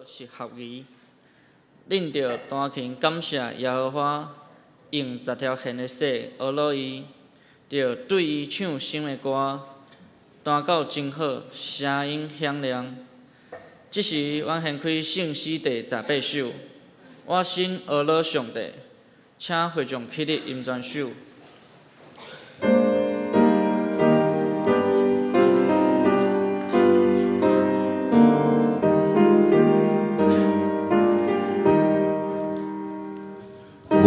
是合宜。恁着弹琴感谢耶和华，用10条弦的瑟学落伊，着对伊唱新的歌，弹到真好，声音响亮。即时，阮献开圣诗第18首。我心学落上帝，请会众起立吟全首。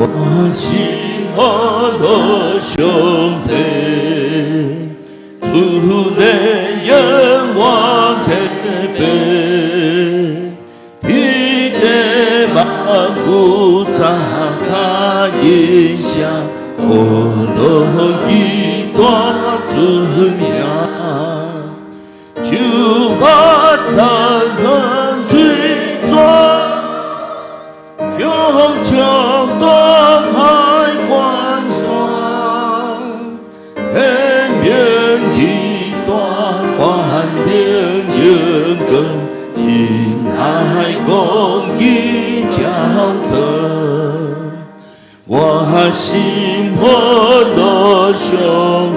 我心学落上帝，主的仰望天边，天地万物三卡音响，学落一段尊名，就把残痕追转。用江断海关山，天边一段万年永根，因海公义交争。我心活落上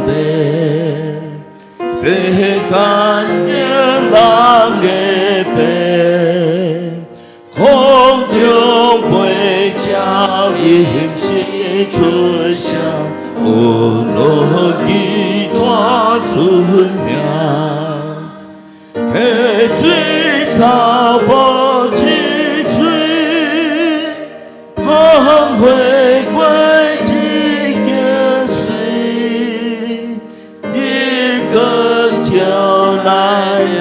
帝，世间人的悲，空中飞鸟迎时出响，学落一段尊名，溪水草木青水，风回归一个水，一个就来凉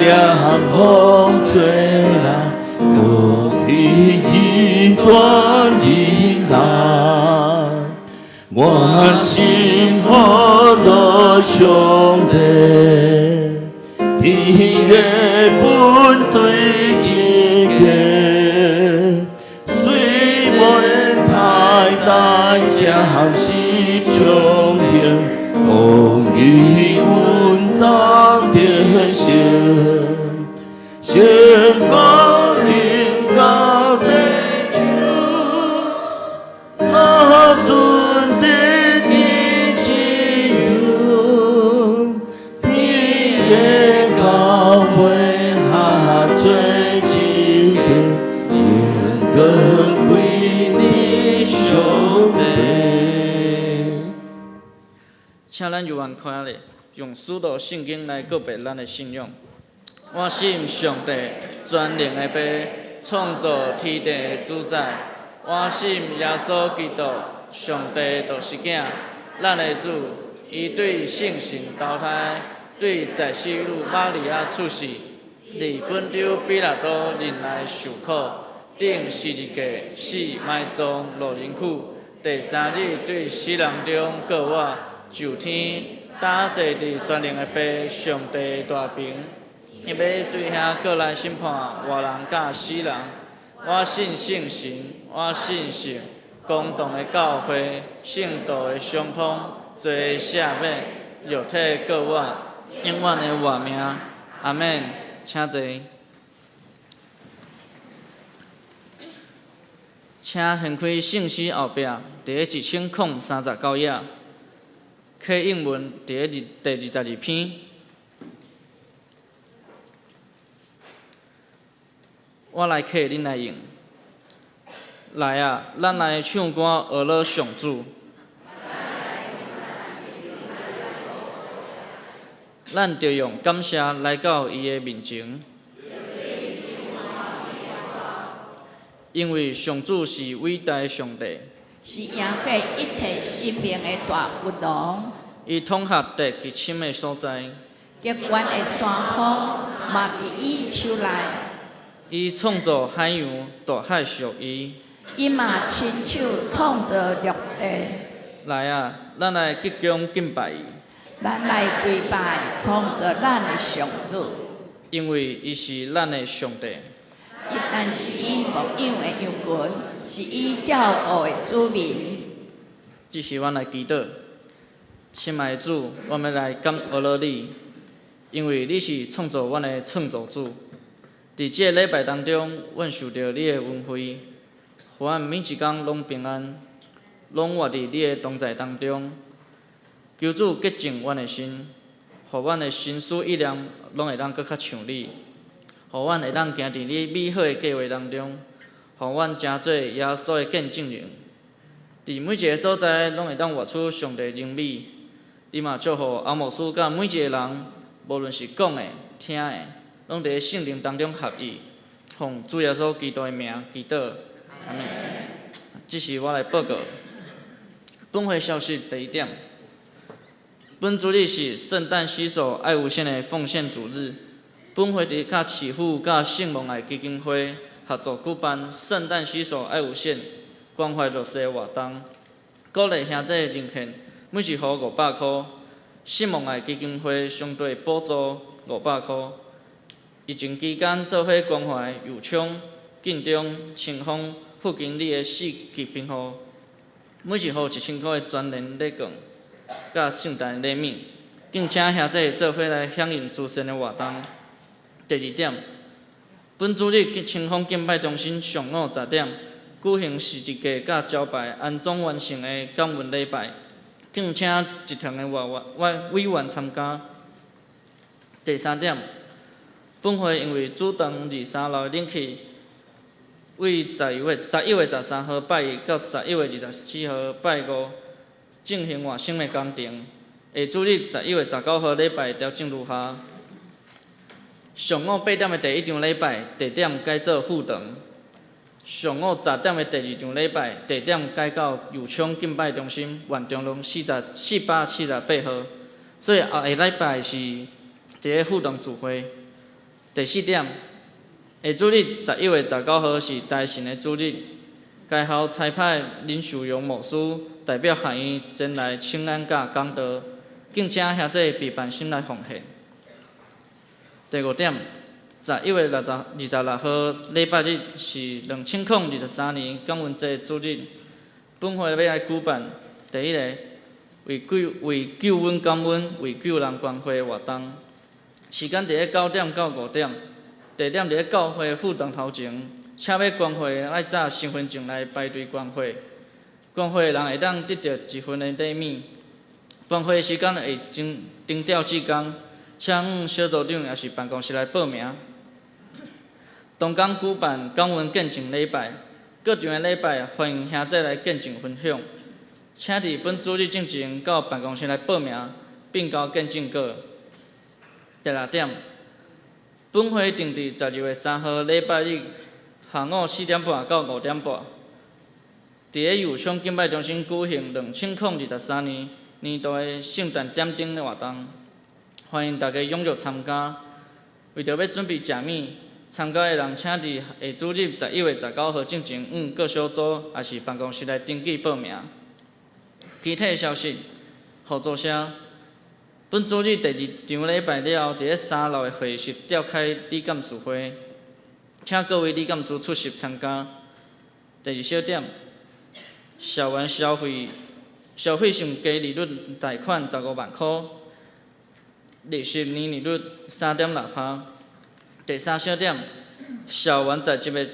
风吹来。一段银浪，我心活落上帝，天月本对一个，水门派大将士中行，公义稳当天行，先高。高的主，那尊的基友，天也高为下最几个，严更贵的兄弟。请咱犹原看咧，用许多圣经来告白咱的信仰。我信上帝全能的爸。创造天地的主宰，我信耶稣基督，上帝就是囝，咱的主。伊对圣神投胎，对在世女玛利亚出世，伫本州比拉多任内受苦，顶十字架死埋葬落人躯，第3日对死人中告我就天，打坐伫全能的爸上帝大屏。伊要对遐过来审判活人甲死人。我信圣神，我信圣，公道的教会，圣道的相通，罪赦免，肉体过我，永远的活命。阿免，请坐。请掀开圣诗后壁，第1039页，K 英文第22篇。我来客，恁来用。来啊，咱来唱歌学落上主。咱着用感谢来到伊的面前，因为上主是伟大的上帝，是赢过一切生命的大君王。伊统合地极深的所在，极悬的山峰嘛伫伊手内。伊创造海洋，大海属伊。伊嘛亲手创造陆地。来啊，咱来鞠躬敬拜伊。咱来跪拜，创造咱的上主。因为伊是咱的上帝。但是伊牧养的羊群，是伊照顾的子民。这是阮来祈祷，亲爱的主，我们来感谢落你，因为你是创造阮的创造主。伫伫即个礼拜当中，阮受到你的恩惠，互阮每一工拢平安，拢活伫你的同在当中。求主洁净阮的心，互阮的心思意念拢会当搁较像你，互阮会当行伫你美好的计划当中，互阮成做耶稣的见证人。伫每一个所在，拢会当活出上帝荣美。你嘛祝福阿牧师甲每一个人，无论是讲的、听的，拢伫圣灵当中合一。奉主耶稣基督的名祈祷，阿门。这是我来报告。本会消息第一点。本主日是圣诞洗手爱无限的奉献主日。本会伫甲市府甲圣蒙爱基金会合作举办圣诞洗手爱无限关怀弱势的活动，鼓励兄弟认献，每一户500块。圣蒙爱基金会相对补助500块。疫情期间做伙关怀油厂、建中、清风附近里的4级贫户，每一户1000块的全年礼券。甲圣诞礼物，敬请兄弟做伙来响应慈善的活动。第二点，本主日清风敬拜中心上午10点举行是一个甲招牌安装完成的感恩礼拜，敬请一团的委员参加。第三点，本会因为主动23楼的冷气，为11月13号拜一到11月24号拜五。进行换新的工程，下主日11月19号礼拜调整如下：上午8点的第一场礼拜，地点改做富堂；上午10点的第二场礼拜，地点改到油厂敬拜中心万中路478号。所以后下礼拜是伫个富堂聚会。第4点，下主日11月19号是大神的主日。该校裁派林秀荣牧师代表学院前来请安甲讲道，敬请兄弟备办心来奉献。第5点，11月26号礼拜日是2023年感恩节主日，本会要来举办第一个为救恩感恩、为救人关怀的活动，时间伫9点到5点，地点伫教会副堂头前。请要关会爱早10分钟来排队关会，关会的人会当得到1份的礼物。关会的时间会停掉至工，请小组长也是办公室来报名。同工举办感恩见证礼拜，各场的礼拜欢迎兄弟来见证分享，请伫本主日进前到办公室来报名，并交见证稿。第6点，本会定伫12月3号礼拜日。下午4点半到5点半，伫个油厂敬拜中心举行2023年年度的圣诞点灯的活动，欢迎大家踊跃参加。为着要准备食物，参加的人请伫下主日11月19号进前各小组也是办公室来登记报名。其他消息，合作社本主日第2场礼拜了后，伫个3楼的会议室召开礼感事会。请各位理监事出席参加。第2小点，校园消费上加利率贷款15万块，利息年利率3.6%。第3小点，校园在职的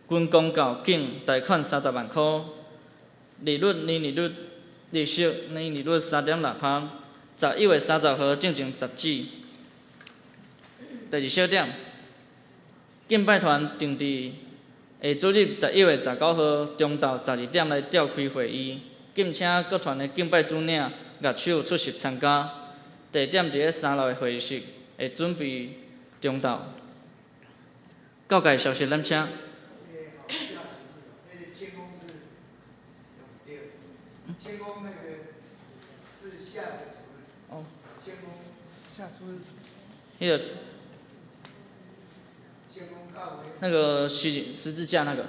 军公教警贷款30万块，利息年利率3.6%。11月30号进行截止。第2小点。敬拜团定伫下主日11月19号中昼12点来召开会议，敬请各团的敬拜主领、乐手出席参加。地点伫个3楼的会议室，会准备中昼。教界消息咱请。哦。迄个。那个十字架那个，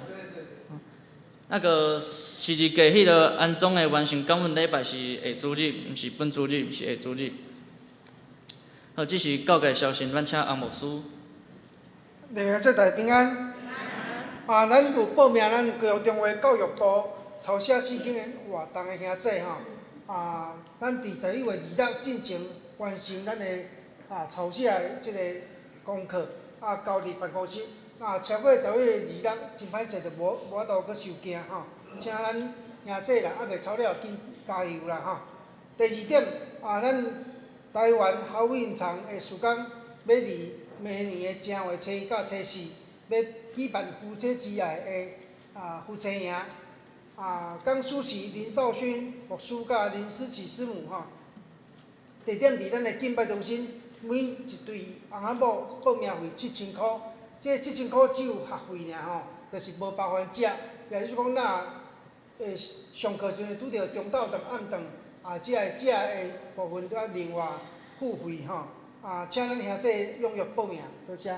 那个十字架迄个安装的完成感恩礼拜是下主日，毋是本主日，毋是下主日。好，这是教界消息，咱请阿牧师。大家大平安。咱有报名咱高雄中华教育部抄写圣经的活动的兄弟吼，咱伫11月2日进行完成咱的抄写的即个功课。交伫办公室，超过10月26，真歹势，就无法度搁受惊吼。请咱兄弟啦，未操了紧加油啦吼。第2点，咱台湾好运场的时间要伫明年的正月初1到初4，要举办夫妻之夜的夫妻营。江苏时林少勋牧师甲林思琪师母吼。地点伫咱的敬拜中心，每一对翁仔某报名费7000块，这7000块只有学费尔吼，就是无包含食。也就是讲，上课时阵拄着中昼顿、暗顿，只个食的部分都要另外付费吼。请咱兄弟踊跃报名，多谢。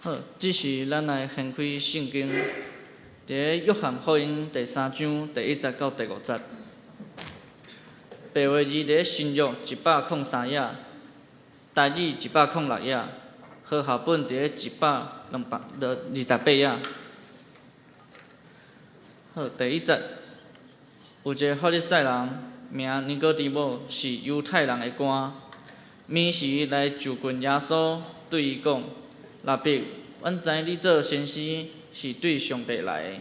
好，这是咱来掀开圣经，伫个约翰福音第3章第1节到第5节。白话字伫个新约103页，台语106页，和合本伫个128页。好，第1节，有一个法利赛人名尼哥底母，是犹太人的官，每时来就近耶稣，对伊讲：拉比，阮知你做先生是对上帝来的，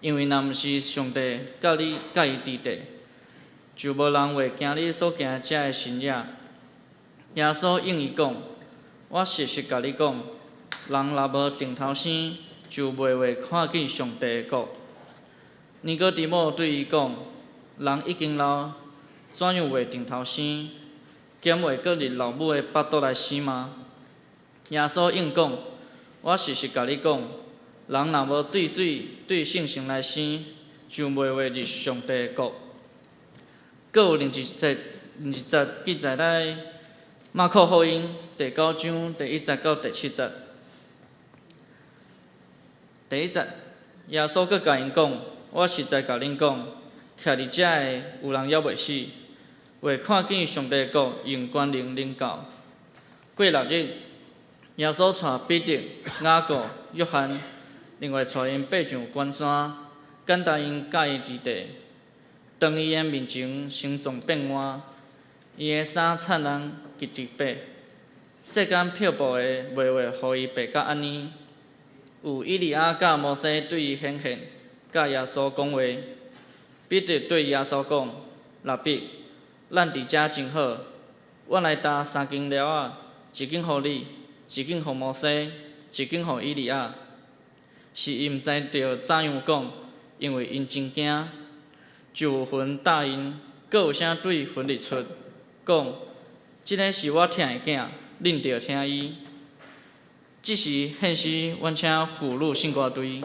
因为若毋是上帝甲伊伫地，就无人会行你所行遮的神业。耶稣应伊讲：我实实甲你讲，人若无定头生，就袂会看见上帝的国。尼哥底母对伊讲：人已经老，怎样会定头生？减会搁入老母的腹肚来生吗？耶稣应讲：我实实甲你讲，人若无对水对圣神来生，就袂会入上帝的国。搁有另一节记载在马可福音第9章第1节到第7节。第1节，耶稣搁甲因讲：我实在甲恁讲，徛伫遮的有人还袂死，会看见上帝的国用权能领到。过6日，耶稣带彼得、雅各、约翰，另外带因爬上关山，简单因教伊伫地。当伊的面前生状变换，伊的衫灿烂直直白，世间漂泊的袂会互伊白甲安尼。有以利亚甲摩西对伊显现，甲耶稣讲话。彼得对耶稣讲：拉比，咱伫遮真好，我来搭3间寮仔，一间互你，一间互摩西，一间互以利亚。是伊毋知着怎样讲，因为因真惊。就有魂答应，搁有声对魂日出，讲：即个是我疼的囝，恁着听伊。即时献诗，阮请妇女圣歌队。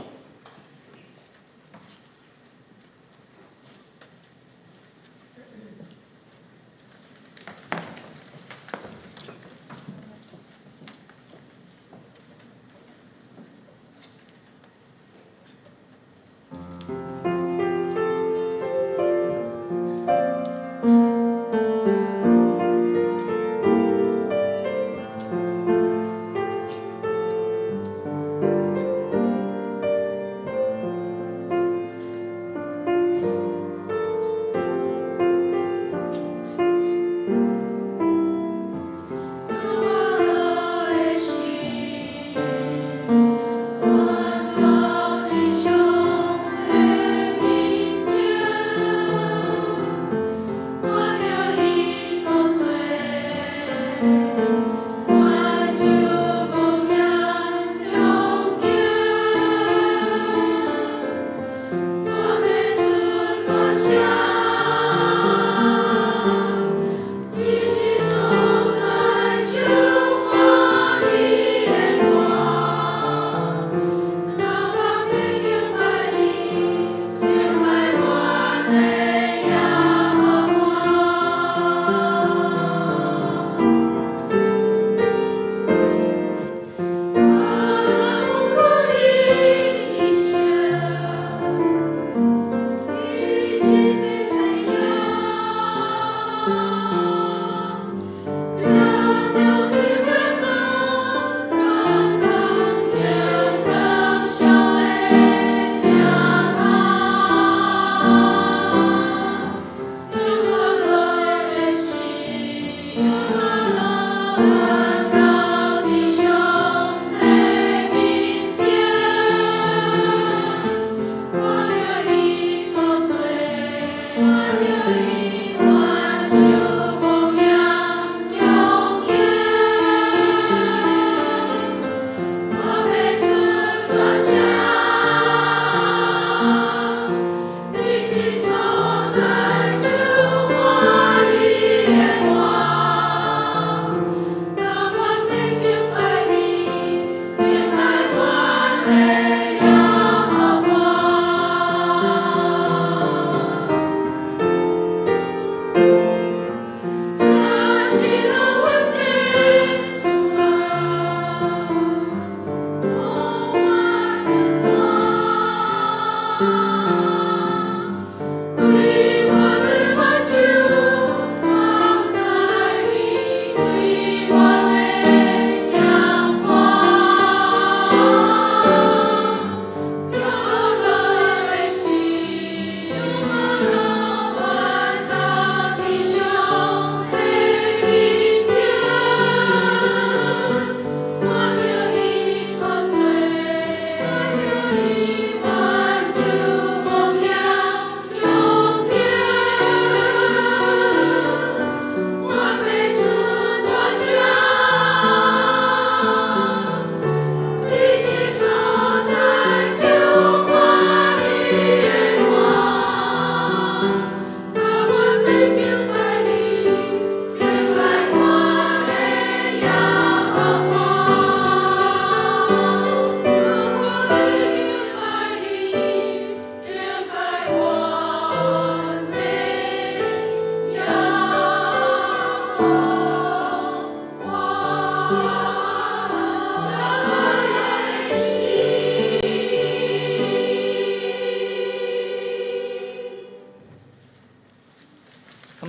感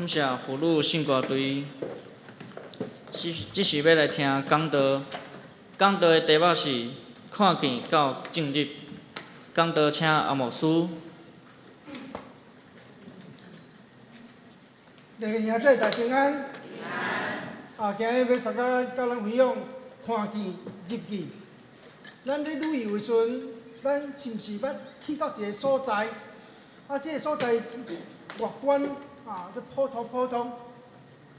谢葫芦信歌队，这是要来听讲道。讲道的题目是看见到正日。讲道请阿牧师。大家兄弟大平安。今日要参加甲咱分享看见日记。咱咧旅游的时阵，咱是毋是捌去到一个所在？这个所在外观都普通普通，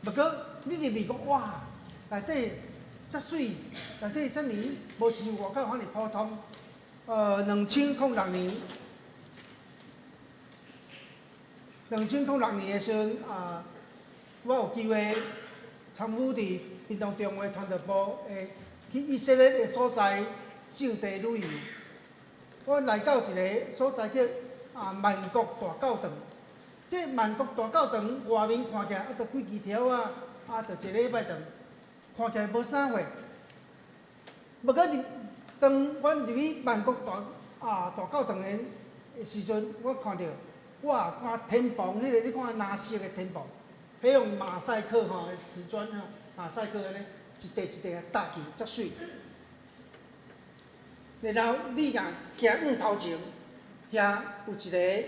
不过你入去讲哇，内底遮水，内底遮年，无像外口遐尼普通。2006年的时阵我有机会参与伫屏东中华传道部去以色列的所在圣地旅游。我来到一个所在叫万国大教堂。这万国大教堂外面看起来都几枝条就一个礼拜长，看起来无啥货。不过当阮入去万国大教堂的时阵，我看到哇，看天棚迄个，你看蓝色的天棚，迄用马赛克的瓷砖马赛克安尼一块一块搭起，足水。然后你若行院头前，遐有一个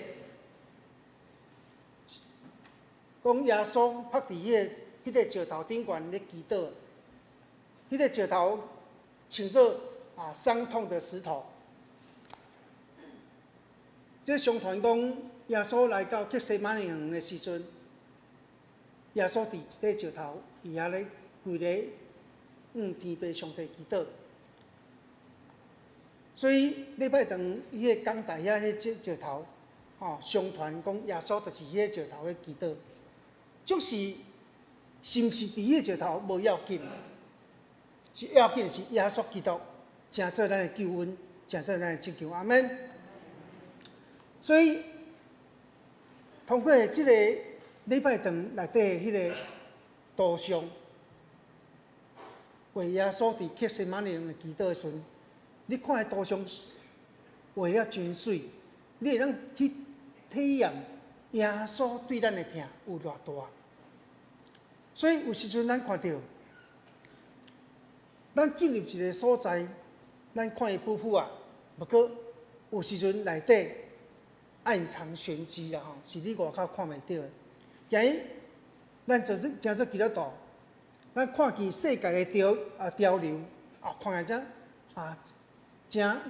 讲耶稣趴伫迄个石头顶悬咧祈祷，迄个石头像做伤痛的石头。这相传讲，耶稣来到克西马尼园的时阵，耶稣伫一块石头，伊遐咧跪咧天父上帝祈祷。所以礼拜堂伊迄个讲台遐迄石头，相传讲耶稣就是迄个石头咧祈祷。就是是毋是伫迄个石头无要紧，是要紧的是耶稣基督，成做咱的救恩，成做咱的拯救。阿门。所以通过即个礼拜堂内底迄个图像，为耶稣伫克西马尼园的祈祷的时阵，你看的图像画了真水，你会当去体验耶稣对咱的疼有偌大。所以有时阵咱看到，咱进入一个所在，咱看伊不朴不过有时阵内底暗藏玄机啦是你外口看袂到的。今日咱就是真做基督徒，咱看见世界的潮流看起来真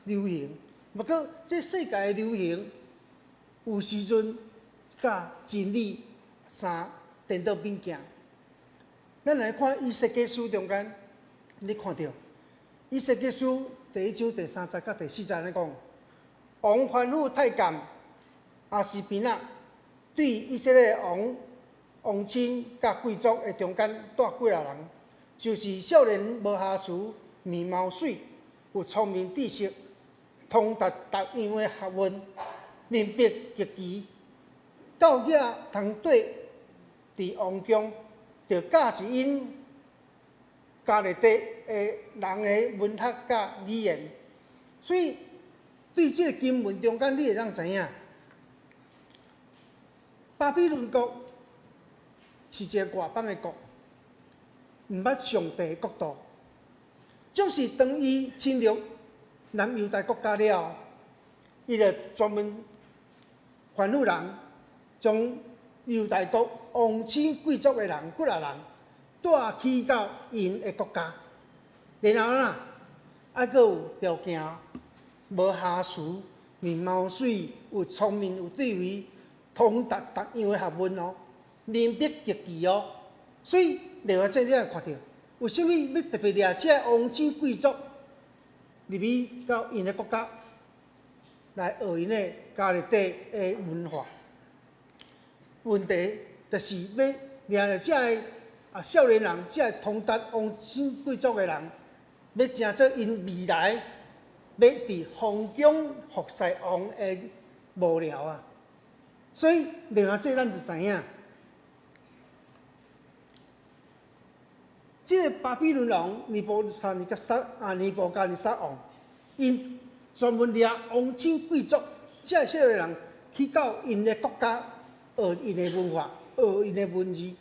流行。不过这世界的流行，有时阵甲真理颠倒边行。咱来看《以西结书》中间，你看到《以西结书》第1章第3节到第4节咧讲，王吩咐太监士兵对以色列王亲甲贵族的中间带几个人，就是少年无瑕疵、面貌水、有聪明知识、通达各样的学问、明白极其，到遐通对。伫王宫，就教是因家内底的人的文学甲语言，所以对这个经文中间，你会当知影，巴比伦国是一个外邦的国，毋捌上帝的国度。总是当伊侵略南犹大国家了后，伊就专门吩咐人将犹大国王亲贵族的人，几啊人带去到因的国家，然后还佫有条件，无瑕疵，面貌水，有聪明，有智慧，通达各样的学问明白极其所以另外这你也看到，为什么要特别掠这王亲贵族入去到因的国家来学因的家里底的文化？问题就是要掠着这个少年人，这个通达王亲贵族的人，要成做因未来要伫皇宫服侍王的幕僚所以另外这咱就知影，这个巴比伦王尼布甲尼撒王，因专门掠王亲贵族，这些人去到因的国家学因的文化，学因的文字。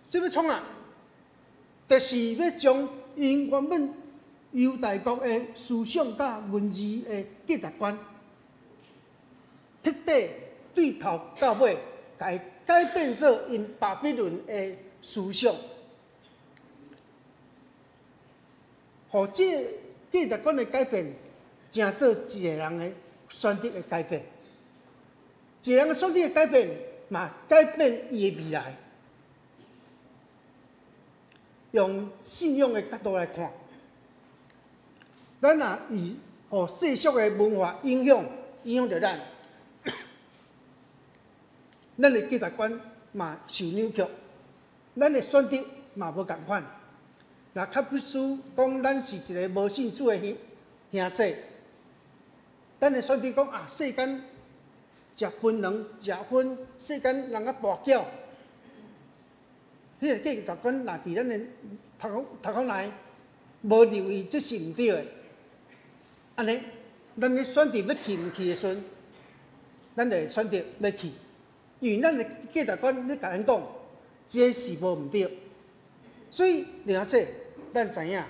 这要创啊，就是要将因原本犹大国的思想甲文字的价值观，彻底对头到尾，改变做因巴比伦的思想。互这价值观的改变，成做一个人的选择的改变。一个人的选择的改变，嘛改变伊的未来。用信仰的角度来看，咱若以互世俗的文化影响着咱，咱的价值观嘛受扭曲，咱的选择嘛无共款。若较必须讲，咱是一个无信主的兄弟，咱的选择讲啊，世间食槟榔、食薰，世间人啊跋筊，迄个价值观若伫咱的头壳内无留意，这是毋对的。安尼，咱咧选择要去毋去的时阵，咱就会选择要去，因为咱的价值观咧甲咱讲，这是无毋对。所以，另者咱知影，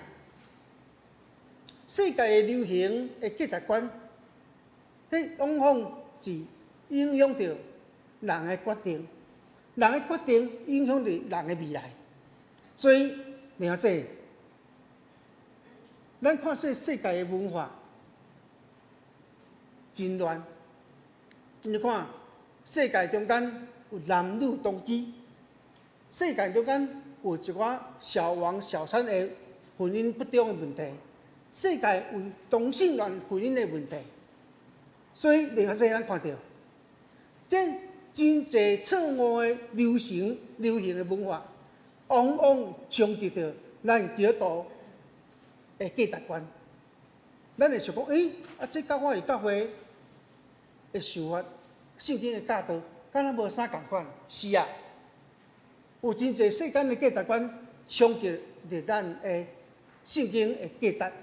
世界的流行的价值观，迄往往是影响着人的决定，人的决定影响着人的未来。所以，另者，咱看世界的文化真乱。你看，世界中间有男女同居，世界中间有一寡小王小三的婚姻不忠的问题，世界有同性恋婚姻的问题，所以另外者咱看到，这真侪错误的流行的文化，往往冲击着咱基督徒的价值观。咱会想讲，这教会教会的想法，圣经的教导，敢若无啥共款？是啊。有真侪世间的价值观冲击着咱的圣经的价值，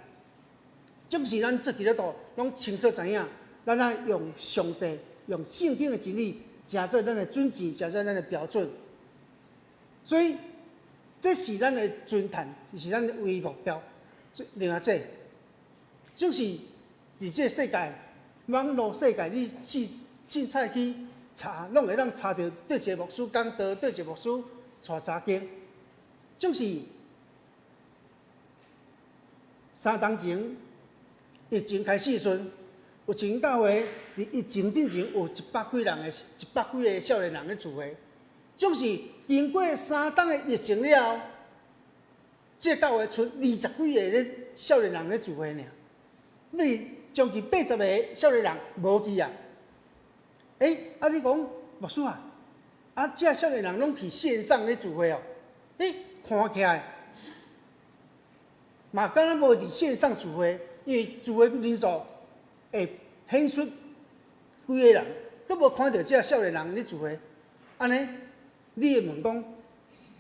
总是咱做基督徒拢清楚知影，咱爱用上帝、用圣经的真理，成做咱的准则，成做咱的标准。所以，这是咱的尊坛，是咱的唯一目标。所以，另外者，总是伫这世界、网络世界，你凊彩去查，拢会当查到对一个牧师讲道，对一个牧师带查经，总是3当前疫情开始时阵，有一间教会，疫情之前有100几个少年人咧聚会，总是经过3档的疫情了后，这教会剩20几个咧少年人咧聚会尔，你将近80个少年人无去啊！你讲牧师啊？这少年人拢去线上咧聚会哦，看起来嘛，敢若无伫线上聚会，因为聚会人数会显出几个人，佫无看到这少年人咧聚会，安尼，你会问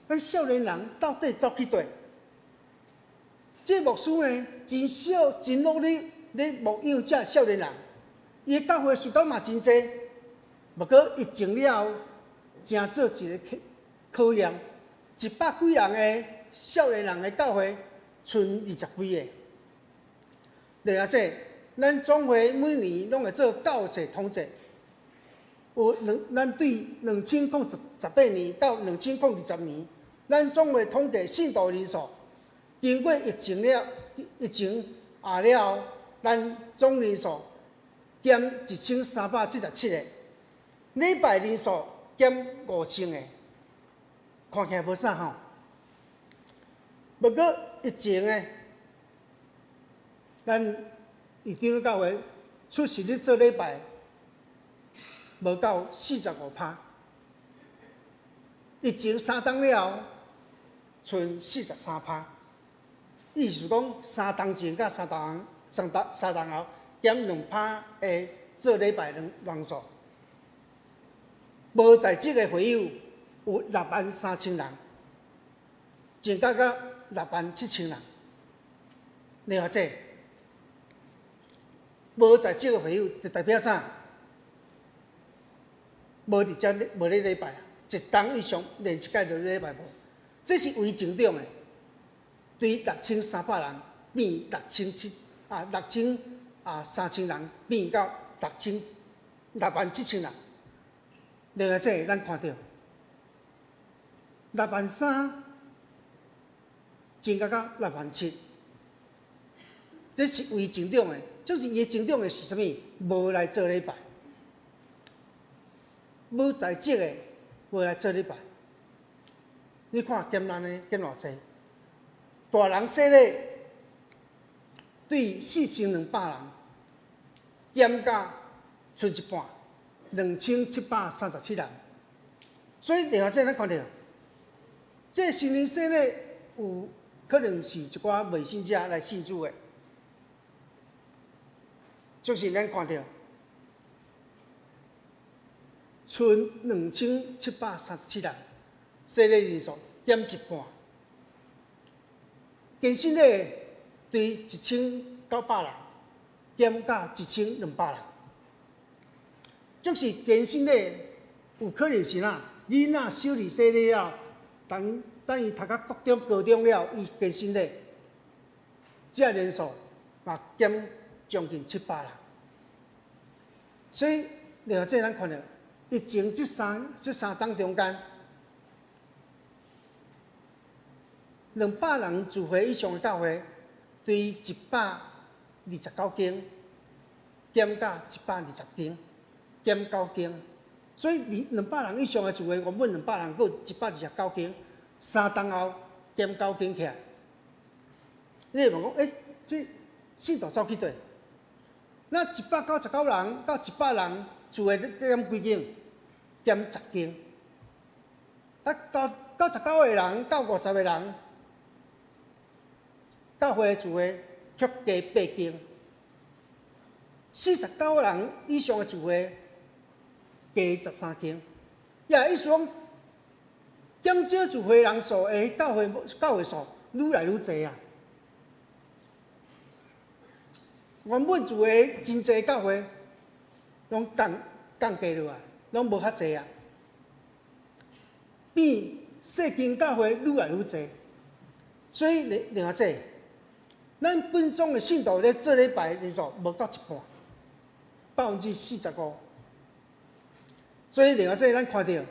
讲，少年人到底走去佗？这牧师呢，真努力咧牧养这少年人，伊的教会数到嘛真济，不过疫情了后。正做一个考验，100几人的少年人的教会，剩20几个。另外者，咱总会每年拢会做教社统计，咱对2018年到2020年，咱总会统计信徒人数，经过疫情了后，咱总人数减1377个，礼拜人数。减5000个，看起来无啥吼。不过疫情的，咱义长教会出席率做礼拜无到45%，疫情3档了后，剩43%。意思讲3档前甲3档后减2%的做礼拜人数。无在职的会友有63000人，增加到67000人。你话这无在职的会友，就代表啥？无伫遮，无咧礼拜，一冬以上连一届就礼拜无。这是为成长的，对6300人变3000人变到67000人。另外这咱看到63000增加到67000，这是为成长的。就是伊成长的是啥物？无来做礼拜，无在职的无来做礼拜。你看减咱的减偌济？大人说咧，对4200人减到剩一半，2737人。所以另外这咱看到，这新年说咧，有可能是一寡未信者来信主的。就是咱看到，剩2737人，洗礼人数减一半。更新的对1900人减到1200人，就是更新的有可能是哪？囡仔小二洗礼了，等伊读到国中、高中了，伊更新的，这人数嘛减将近700人。所以，另外这咱看到，疫情这三冬中间，200人聚会以上的教会，对129间减到120间，减9间。所以200人以上的聚会，原本200人，佫有129间，3冬后减9间起来。你会问讲，这信徒走去佗？那199人到100人住的减几间？减10间。啊，到99个人到50个人，教会住的却加8间。49个人以上的住的加13间。也意思讲，减少住会人数的教会数愈来愈侪啊。原本住的真侪教会，拢降价落来，拢无较侪啊。变细间教会愈来愈侪，所以另外这，咱本宗的信徒咧做礼拜人数无到一半，45%。所以另外这咱看到，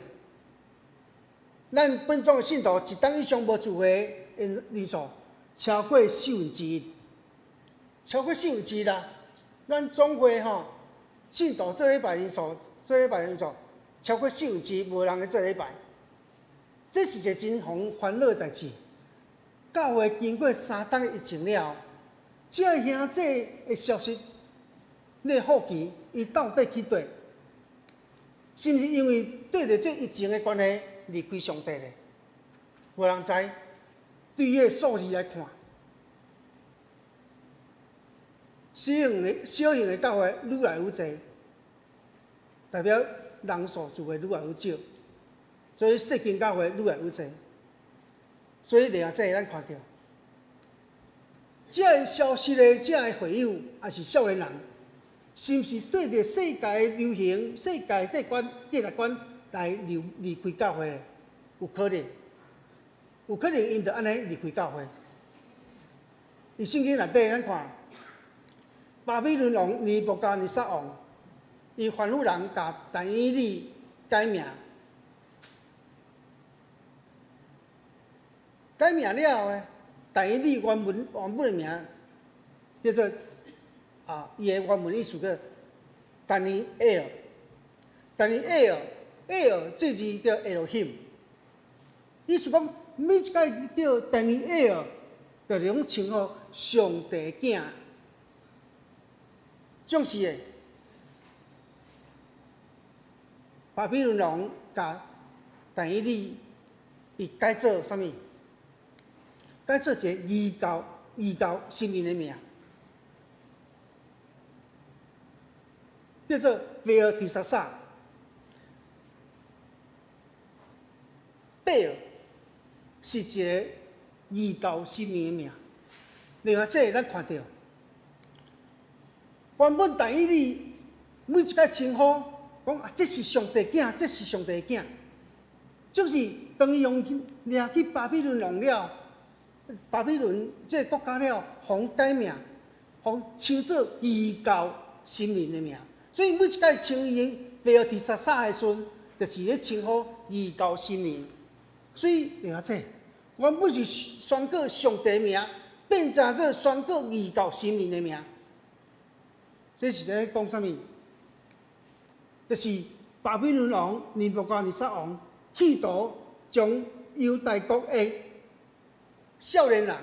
咱本宗的信徒一冬以上无聚会人数超过1/4。超过1/4啦！咱总会信徒做礼拜人数超过1/4，无人去做礼拜，这是一个真烦恼的代志。教会经过3冬的疫情了，这兄弟会消息，你好奇伊到底去佗？是毋是因为对着这疫情的关系离开上帝咧？无人知。对迄个数字来看。小型的教会愈来愈侪，代表人数聚会愈来愈少，所以细间教会愈来愈侪。所以另外这咱看到，这个消息的这个会友也是少年人，是毋是对着世界流行、世界价值观来离开教会咧？有可能，有可能因着安尼离开教会。伫圣经内底咱看。巴比伦王尼布甲尼撒王，伊吩咐人甲但以理改名，改名了后，但以理原本的名叫做伊的原文意思叫但尼埃尔，但尼埃尔这字叫 Elohim， 意思讲每一届叫但尼埃尔，就种称呼上帝囝。种是的，巴比伦王甲但以理伊改做啥物？改做一个异教神明的名，叫做贝尔提萨撒。贝尔是一个义道心灵的名。另外，这咱看到，原本但以理每一个称呼，讲啊，这是上帝囝，这是上帝囝，就是当伊用掠去巴比伦王了，巴比伦这个国家了，互改名，互称作义教心灵的名。所以每一个称伊贝尔提萨撒的时阵，就是咧称呼义教心灵。所以另外这原本是宣告上帝的名，变成做宣告义教心灵的名。这是咧讲啥物？就是巴比伦王尼布甲尼撒王企图将犹大国的少年人，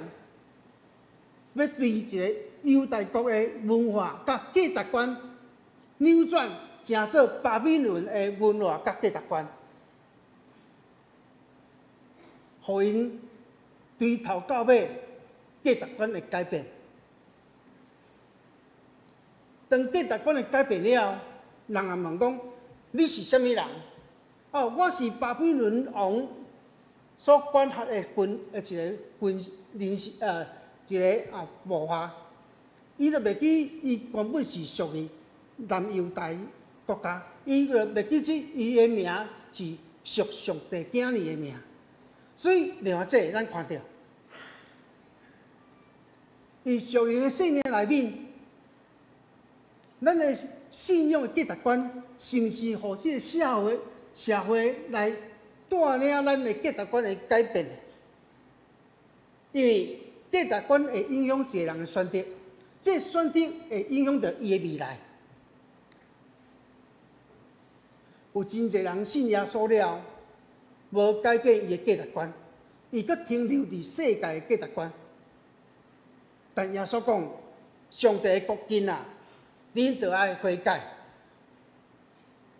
要对一个犹大国的文化甲价值观扭转，成做巴比伦的文化甲价值观，互因对头到尾价值观的改变。当价值观的改变了，人也问讲：你是啥物人？哦，我是巴比伦王所管辖的一个人士，一个部下。伊就袂记伊原本是属于南犹大国家，伊就袂记起伊的名是属上帝囝儿的名。所以另外这咱看到，伊属于的信念内面，咱的信仰的价值观，是毋是互这个社会来带领咱的价值观的改变？因为价值观会影响一个人的选择，这选择会影响到伊的未来。有真侪人信耶稣了，无改变伊的价值观，伊阁停留伫世界的价值观。但耶稣讲，上帝的国境啊，恁就爱悔改。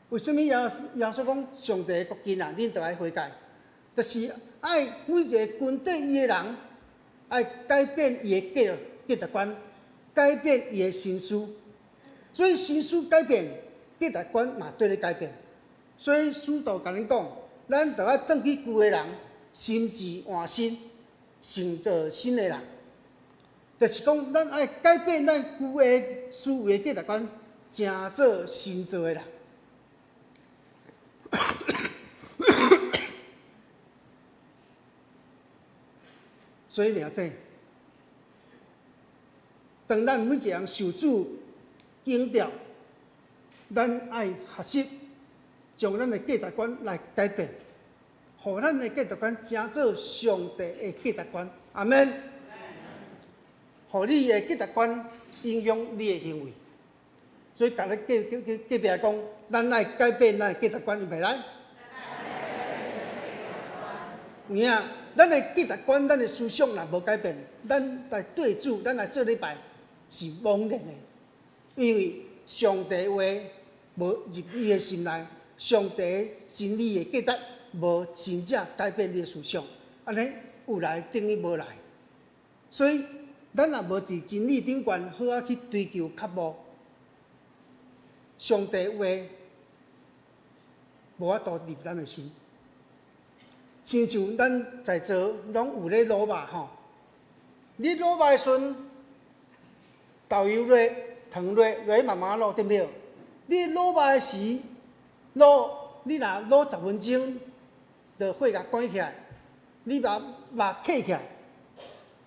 为什么耶稣讲上帝的国境啊，恁就爱悔改？就是爱每一个军队伊的人，爱改变伊的价值观，改变伊的心思。所以心思改变，价值观嘛对咧改变。所以使徒甲恁讲，咱就要转去旧的人，心智换新，成做新的人。就是讲，咱爱改变咱旧的思维价值观，成做新造的人。所以了解，当咱每一个人受主引导，咱爱学习将咱的价值观来改变，互咱的价值观成做上帝的价值观。阿门。互你的价值观影响你的行为，所以甲你隔壁讲，咱爱改变咱的价值观，袂来。有影，咱的价值观、咱的思想若无改变，咱来对主，咱来做礼拜是枉然的，因为上帝话无入你的心内，上帝真理的价值无真正改变你的思想，安尼有来等于无来，所以。咱也无伫真理顶悬好啊去追求较无，上帝话无法度入咱的心。亲像咱在座拢有咧卤肉吼，你卤肉的时阵，豆油落、糖落，落慢慢卤，对不对？你卤肉的时卤，你若卤10分钟，就火甲关起来，你把肉刻起来，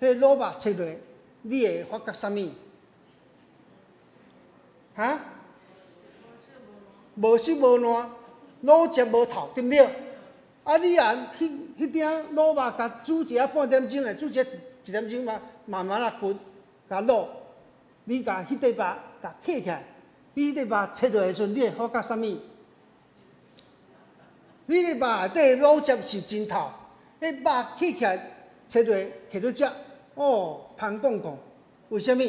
迄卤肉切落。你会发觉啥物？哈？无湿无烂，卤汁无透，对不对？啊，你啊，迄点卤肉甲煮一半点钟的，煮1点钟嘛，慢慢啊滚，甲卤，你甲迄块肉甲刻起来，你迄块肉切落的时阵，你会发觉啥物？你的肉内底卤汁是真透，迄肉刻起来切落摕落食。哦，香讲讲，为什么？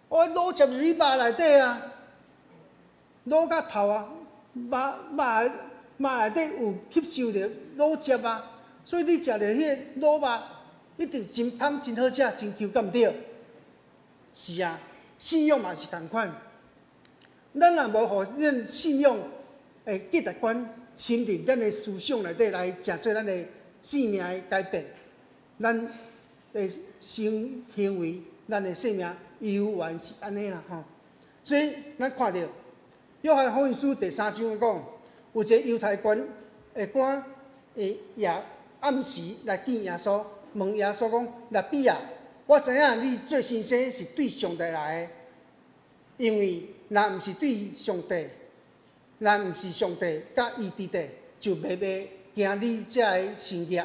我卤汁入去肉内底啊，卤甲透啊，肉内底有吸收着卤汁啊，所以你食着迄个卤肉一定真香、真好食、真 Q， 敢毋对？是啊，信仰嘛是同款。咱若无互咱信仰的价值观侵入咱的思想内底来，食做咱的生命的改变。咱的行为、咱的性命，犹原是安尼啦吼。所以咱看到约翰福音书第3章讲，有一个犹太官的官也暗时来见耶稣，问耶稣讲：辣比啊，我知影你做先生是对上帝来的，因为若毋是对上帝，若毋是上帝甲伊伫地，就袂行你遮个神业。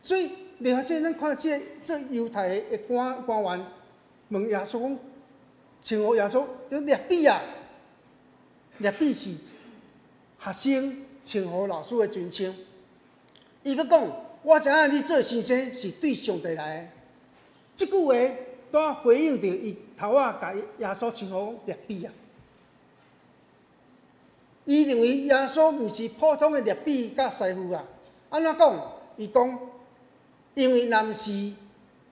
所以，另外咱看这犹太的官员问耶稣讲，称呼耶稣叫辣比啊，辣比是学生称呼老师的尊称。伊佫讲，我知影你做先生是对上帝来的。即句话都回应着伊头仔甲耶稣称呼辣比啊。伊认为耶稣毋是普通的辣比甲师傅啊。安怎讲？伊讲，因为若毋是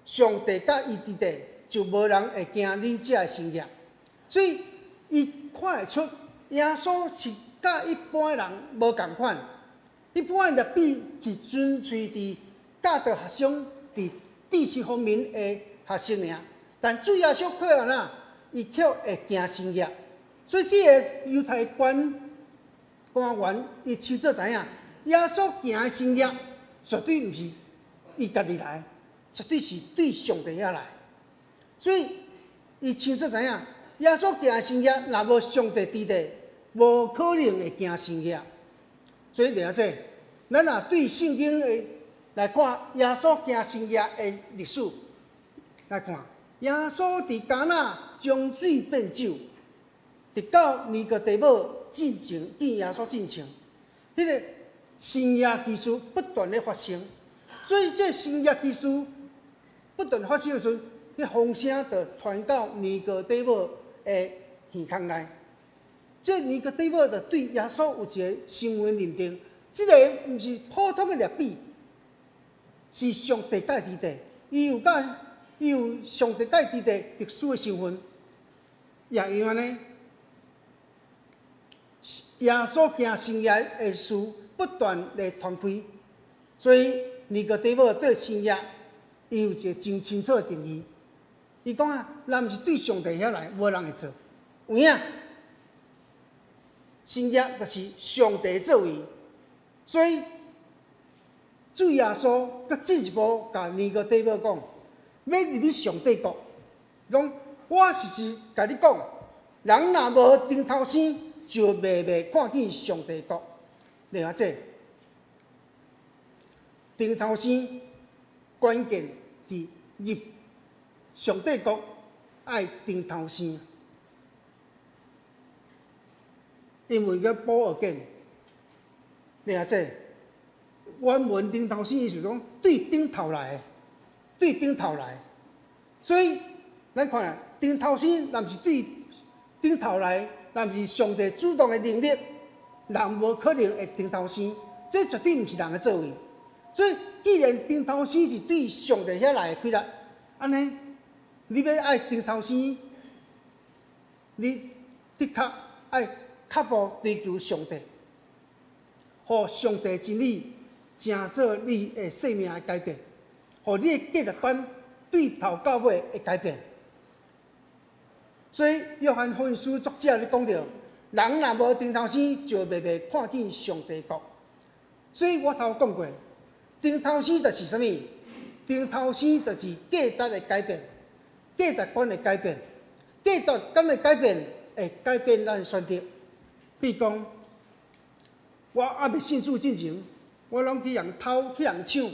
上帝甲伊伫地，就无人会行你遮个神业。所以伊看会出耶稣是甲一般人无共款。一般的辣比是纯粹伫教导学生伫知识方面的学生尔，但主耶稣看啊，伊却会行神业。所以这个犹太官员伊清楚知影，耶稣行的神业绝对毋是伊家己来，绝对是对上帝遐来。所以伊清楚知影，耶稣行的神业若无上帝伫地，无可能会行神业。所以了解，咱若对圣经的来看耶稣行神业的历史，来看耶稣伫迦纳将水变酒，直到尼哥底母进前见耶稣进前，迄个神业技术不断的发生。所以这神业技术不断发生的时候，迄风声就传到尼哥底母的耳孔内。这尼哥底母就对耶稣有一个身份认定，这个毋是普通的辣比，是上帝甲伊伫地，伊有上帝甲伊伫地特殊的身份。也因安尼，耶稣行神业的事不断地传开，所以尼哥底母对神业伊有一个真清楚的定义。伊讲啊，若毋是对上帝遐来，无人会做。有影？神业就是上帝作为，所以主耶稣佮进一步甲尼哥底母讲，要入去上帝国，讲我是甲你讲，人若无顶头生，就袂看见上帝国。另外这顶头生关键是入上帝国爱顶头生。因为个保而见，你啊这原文顶头生意思讲对顶头来的，对顶头来。所以咱看啊，顶头生若毋是对顶头来，若毋是上帝主动的能力，人无可能会顶头生，这绝对毋是人的作为。所以既然顶头生是对上帝遐来的规律，安尼你要爱顶头生，你的确爱确保追求上帝，互上帝真理成做你的生命的改变，互你的价值观对头到尾的改变。所以约翰福音书作者咧讲到，人若无顶头生，就袂看见上帝国。所以我头讲过，顶头生就是啥物？顶头生就是价值的改变，价值观的改变，价值观的改变会改变咱的选择。比如讲，我还未信主之前，我拢去人偷去人抢，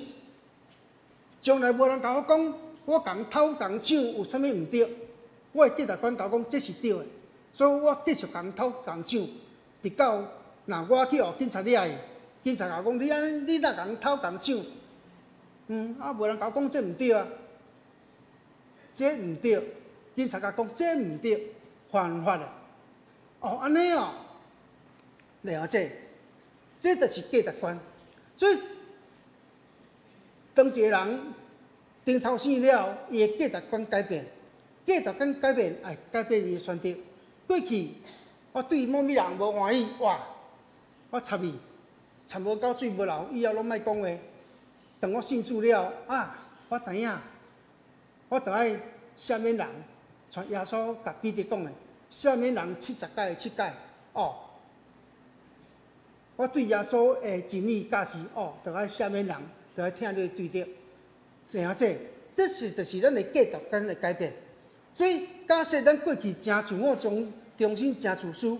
从来无人甲我讲，我共偷共抢有啥物毋对。我的价值观甲我讲这是对的，所以我继续共偷共抢，直到我去互警察抓伊，警察甲我讲你哪共偷共抢？无人甲我讲这毋对啊，这毋对，警察甲我讲这毋对，犯法的。哦，安尼哦。了解，这就是价值观。所以，当一个人顶头生了，伊的价值观改变，价值观改变，会改变伊的选择。过去我对某物人无欢喜，哇，我插伊，插无到水无流，以后拢莫讲话。当我信主了，我知影，我著爱赦免人，像耶稣甲彼得讲的，赦免人70届7届。哦，我对耶稣的真理价值，著爱赦免人，著爱听你对的。然后这是就是咱的价值观的改变。所以假设咱过去真自我中心、真自私，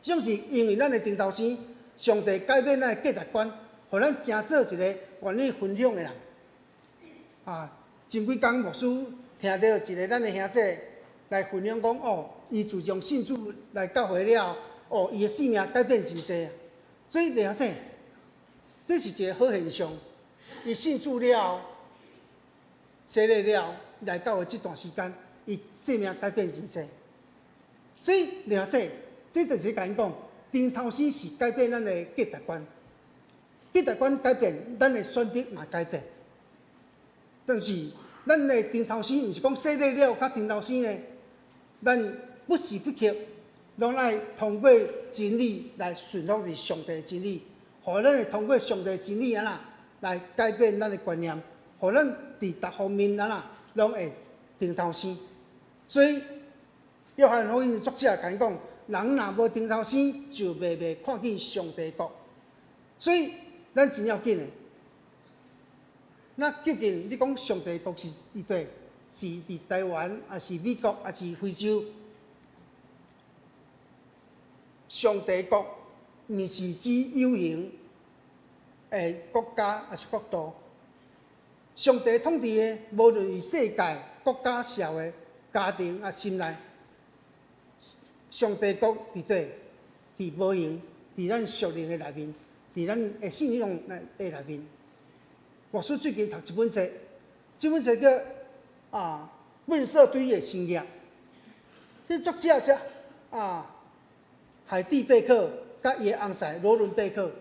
总是因为咱的顶头生，上帝改变咱的价值观，互咱真做一个愿意分享的人。前几工牧师听到一个咱的兄弟来分享讲，伊自从信主来教会了，伊的生命改变真济。所以了解，这是一个好现象。伊信主了，洗礼了，来教会这段时间，伊生命改变真济。所以了解，这就是甲因讲，顶头生是改变咱的价值观，价值观改变，咱的选择嘛改变。但是咱的顶头生，毋是讲洗礼了甲顶头生呢，咱不时不刻，拢爱通过真理来顺服伫上帝的真理，互咱会通过上帝的真理来改变咱的观念，互咱伫各方面拢会顶头生。所以约翰福音作者甲讲，人若无顶头生，就袂看见上帝国。所以咱真要紧的。那究竟你讲上帝国是伫对？是伫台湾，还是美国，还是非洲？上帝国毋是指有形的国家，还是国度。上帝统治的，无论是世界、国家、社会、家庭啊、心内，上帝国伫对？伫无形，伫咱属灵的内面，伫咱的信仰的内面。牧师最近读一本册，这本册叫问社堆的新业。这作者海蒂贝克甲伊的翁婿罗伦贝克，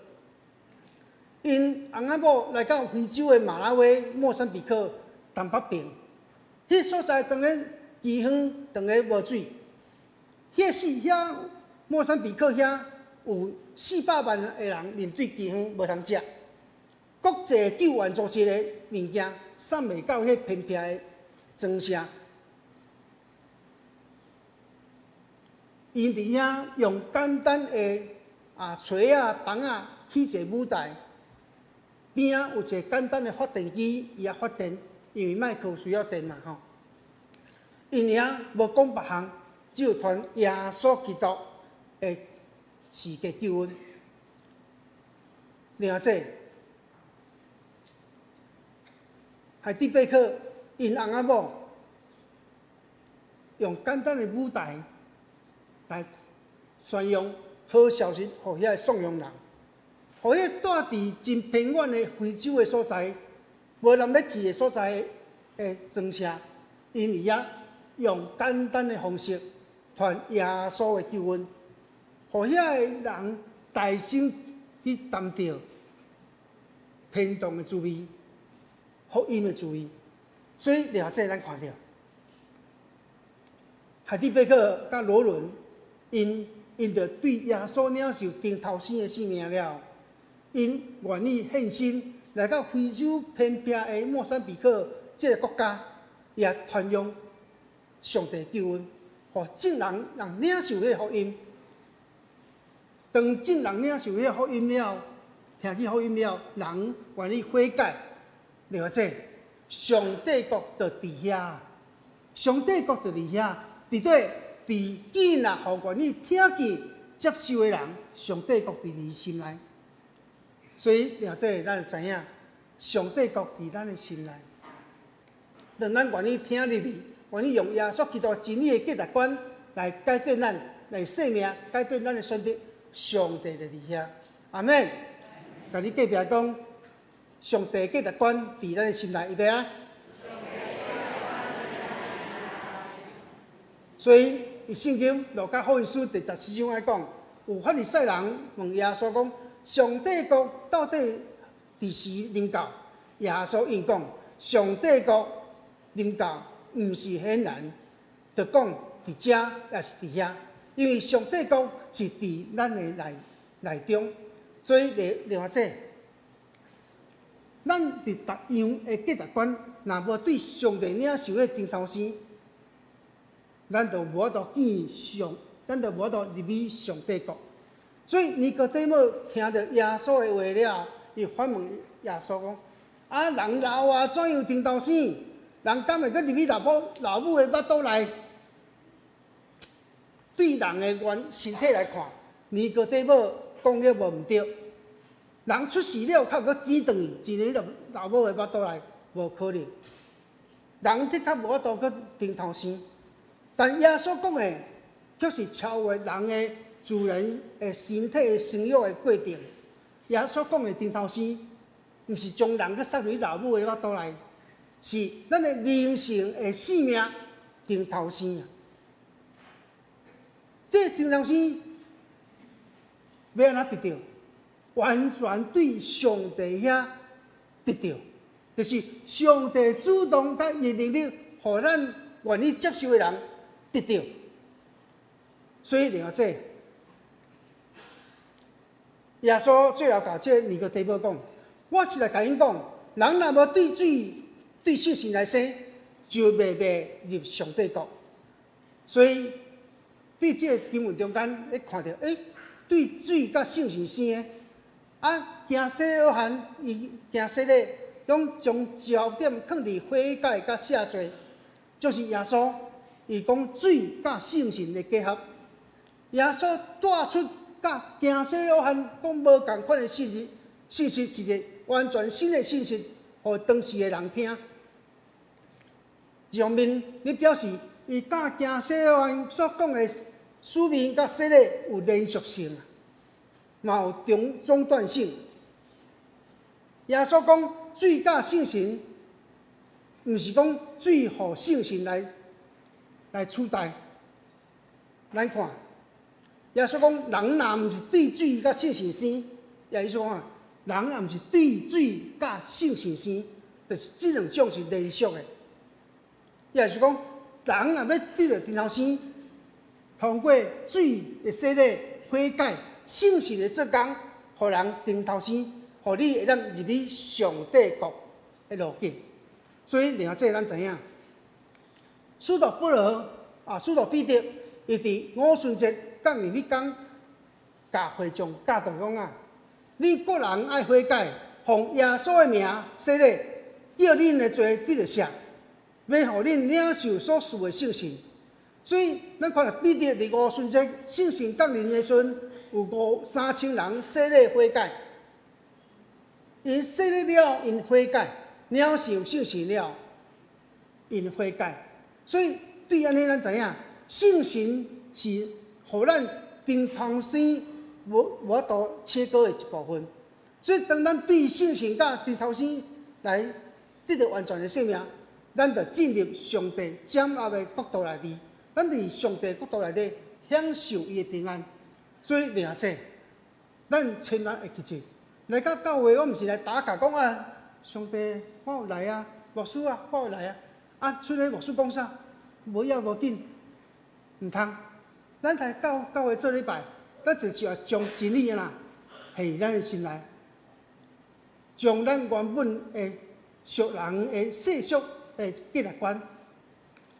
因翁仔某来到非洲的马拉维、莫桑比克、东北边，迄所在当然饥荒，当然无水。遐莫桑比克遐有400万的人面对饥荒，无通食。国际救援组织的物件送袂到迄偏僻的庄社，因伫遐用简单的锤棒起一个舞台，边仔有一个简单的发电机，伊发电，因为麦克需要电嘛吼。因遐无讲别项，只有传耶稣基督的世界救恩。了解。海蒂贝克因翁仔某用简单的舞台来宣扬好消息，互遐送养人，互遐住伫真偏远的非洲的所在，无人要去的所在的庄社，因伫遐用简单的方式传耶稣的救恩，互遐的人大声去谈到天堂的滋味。福音的滋味，所以了解咱看到，海蒂贝克甲罗伦，因着对耶稣领受顶头生的生命了，因愿意献身来到非洲偏僻的莫桑比克这个国家，也传扬上帝救恩，互众人领受迄个福音。当众人领受迄个福音了，听见福音了，人愿意悔改。了解，上帝国就伫遐，上帝国就伫遐，伫对伫囡仔互愿意听见接受的人，上帝国伫伊心内。所以了解，咱知影上帝国伫咱的心内。当咱愿意听入去，愿意用耶稣基督真理的价值观来改变咱来生命，改变咱的选择，上帝就伫遐。阿门。甲你隔壁讲。上帝价值观伫咱的心内，预备啊！所以，圣经路加福音书第17章爱讲，有法利赛人问耶稣讲：上帝国到底伫时临到？耶稣应讲：上帝国临到，毋是很难，就讲伫遮也是伫遐，因为上帝国是伫咱的内中，所以了解。咱伫逐样的价值观，若无对上帝领受的顶头生，咱就无法度见上，咱就无法度入去上帝国。所以尼哥底母听到耶稣的话了，伊反问耶稣讲：啊，人老啊，怎样顶头生？人敢会阁入去老母的腹肚内？对人的身体来看，尼哥底母讲了无毋对。人出世了，较阁挤转去入老母的腹肚内，无可能。人的确无法度阁顶头生，但耶稣讲的却是超越人的自然的身体生育的过程。耶稣讲的顶头生，毋是将人阁塞入老母的腹肚内，是咱的灵性的生命顶头生啊！这顶头生要安怎得到？完全对上帝遐得到，就是上帝主动甲伊能力，互咱愿意接受的人得到。所以了解，耶稣最后甲这尼哥底母讲：我是来甲恁讲，人若无对水、对信心来生，就袂入上帝国。所以，对这个经文中间，你看到，对水甲信心生的。啊，行洗约翰，伊行洗礼，拢将焦点放伫悔改甲赦罪，就是耶稣，伊讲水甲圣神的结合。耶稣带出甲行洗约翰讲无共款的信息，是一个完全新的信息，互当时的人听。一方面，你表示伊甲行洗约翰所讲的使命甲洗礼有连续性。嘛有中断性。耶稣讲水甲圣神，毋是讲水互圣神来取代。咱看，耶稣讲人若毋是对水甲圣神生，也意思讲人若毋是对水甲圣神生，就是这两种是连续的。也就是讲，人若要得到顶头生，通过水的洗礼悔改。圣神的做工，互人顶头生，互你会当入去上帝国的路径。所以，另外这咱知影，使徒保罗使徒彼得，伊伫五旬节讲日迄讲，甲会众教导讲啊，你个人爱悔改，奉耶稣的名洗礼，叫恁的罪得着赦，要互恁领受所赐的圣神。所以，咱看到彼得伫五旬节圣神降临的时阵。有3000人洗礼悔改，因洗礼了，因悔改，领受圣神了，因悔改。所以对安尼，咱知影，圣神是互咱顶头生无法度切割的一部分。所以当咱对圣神甲顶头生来得到完全的生命，咱就进入上帝掌握的国度内底，咱伫上帝国度内底享受伊的平安。所以，另外这，咱千万会记住，来到教会，我毋是来打卡讲啊，上帝，我有来啊，牧师啊，我有来啊，出来牧师讲啥，无要无紧，毋通。咱来教会做礼拜，咱就是要将真理啦，下咱的心内，将咱原本的俗人的世俗的价值观，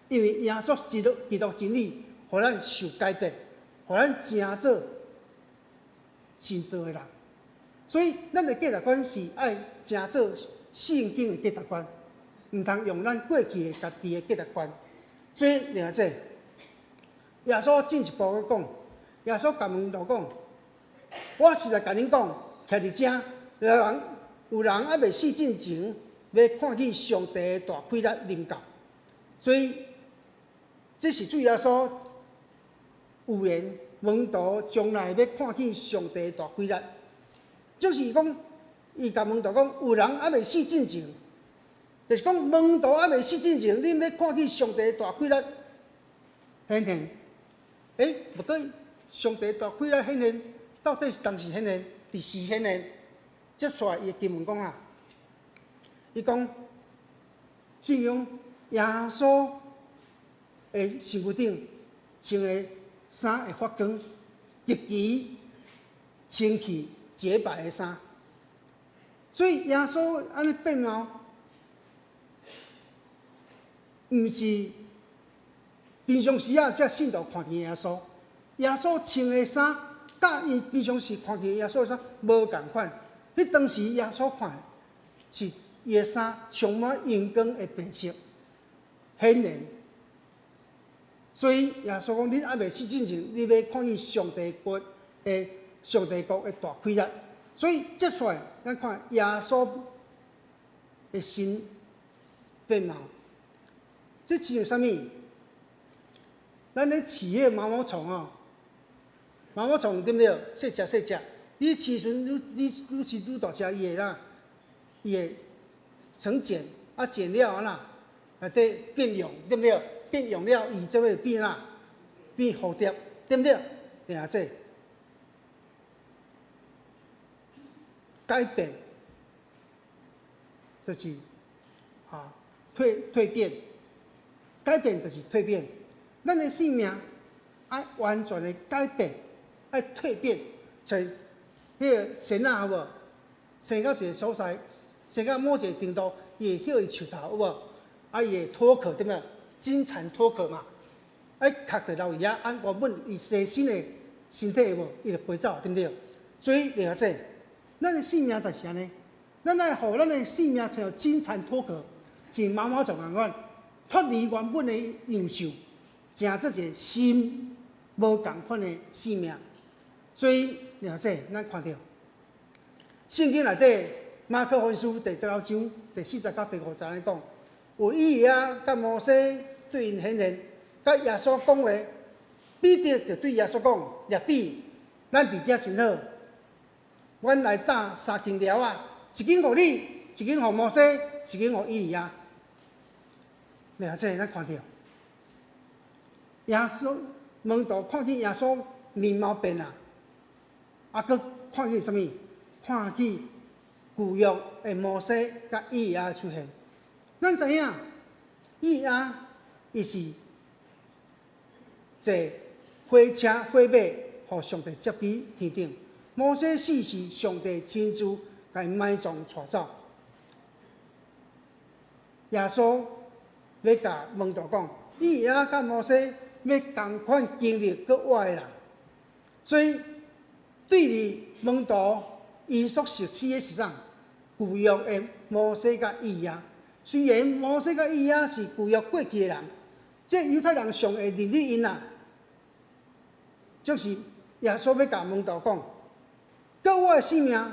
因为耶稣基督真理，互咱受改变。互咱成做新造的人，所以咱的价值观是爱成做圣经的价值观，毋通用咱过去的家己的价值观。所以，另外这，耶稣进一步讲，耶稣甲门徒讲：我实在甲恁讲，徛伫遮，有人还未死之前，要看见上帝的大规律临到。所以，这是主耶稣。预言门徒将来要看见上帝大规律，就是讲，伊甲门徒讲，有人还未死之前，就是讲门徒还未死之前，恁要看见上帝大规律显现。不过上帝大规律显现，到底是当时显现，伫时显现？接下来伊的经文讲啊，伊讲，信仰耶稣的身躯顶穿的。衫会发光，极其清气洁白的衫。所以耶稣安尼变貌，毋是平常时啊，才信徒看见耶稣。耶稣穿的衫，甲因平常时看见耶稣的衫无共款。迄当时耶稣看是伊的衫充满阳光的白色，显然。所以耶稣讲：恁还未死之前，你要看见上帝国的大开力。所以接出来，咱看耶稣的新变貌。这亲像啥物？咱咧饲迄毛毛虫哦，毛毛虫对不对？细只，你饲时愈饲愈大只，伊会成茧，茧了啦，内底变蛹，对不对？变蛹了，伊才会变变蝴蝶，对不对？听下这改变，就是蜕变，改变就是蜕变。咱的生命爱完全的改变，爱蜕变，才迄个神啊，有无？生到一个所在，生到某一个程度，伊会晓伊树头，有无？伊会脱壳，对不对？金蝉脱壳嘛，壳着留伊遐，原本伊生新的身体有无？伊就飞走，对不对？所以了解，咱的生命就是安尼，咱爱互咱的生命像金蝉脱壳，像毛毛虫共款，脱离原本的样貌。成做一个新无共款的生命，所以了解咱看到圣经内底马可福音书第19章第40到第50节来讲，有以利亚甲摩西对因显现，甲耶稣讲话，彼得就对耶稣讲：rab比，咱伫遮真好，阮来打3间寮啊，一间互你，一间互摩西，一间互以利亚。了解咱看到。耶稣门徒看见耶稣面貌变啊，佫看见什么？看见旧约的摩西甲以利亚出现。咱知影，以利亚伊是坐火车火马，互上帝接去天顶；摩西死是上帝亲自甲伊埋葬带走。耶稣要甲门徒讲，以利亚甲摩西。要同款经历搁活的人，所以对于门徒因所熟悉的是啥？旧约的摩西甲以利亚。虽然摩西甲以利亚是旧约过去的人，这犹太人上会认识因啦。就是耶稣要甲门徒讲，搁活的生命要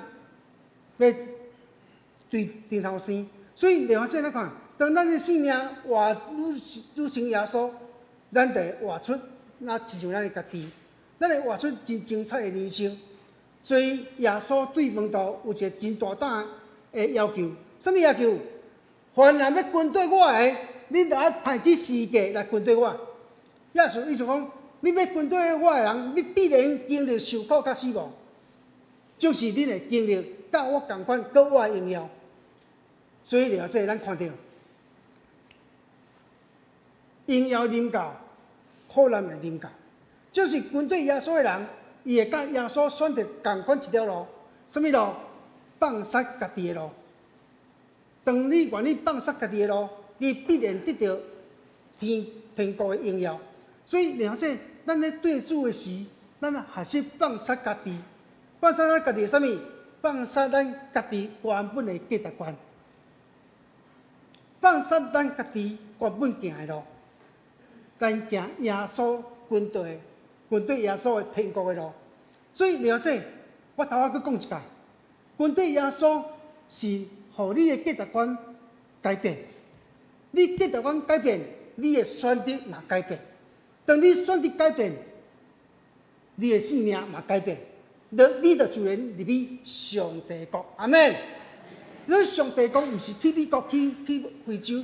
对顶头生。所以另外这来看，当咱的生命活愈像耶稣。咱得活出那亲像咱的家己，咱会活出真精彩的人生。所以耶稣对门徒有一个真大胆的要求，什么要求？凡人要跟对我的，你就要派去世界来跟对我。耶稣意思讲，你要跟对我的人，你必然经历受苦甲死亡，就是你会经历甲我同款搁我的荣耀。所以了解咱看到。荣耀临到，苦难会临到，就是跟对耶稣的人，伊会甲耶稣选择同款一条路，什么路？放杀家己的路。当你愿意放杀家己的路，你必然得到天国的荣耀。所以了解，咱咧对主的时，咱学习放杀家己，放杀咱家己什么？放杀咱家己原本的价值观，放杀咱家己原本行的路。咱行耶稣军队耶稣的天国的路，所以了解，我头仔佫讲一届，军队耶稣是互你的价值观改变，你价值观改变，你的选择嘛改变。当你选择改变，你的生命嘛改变，你就自然入去上帝国。阿门。你上帝国毋是去美国去非洲，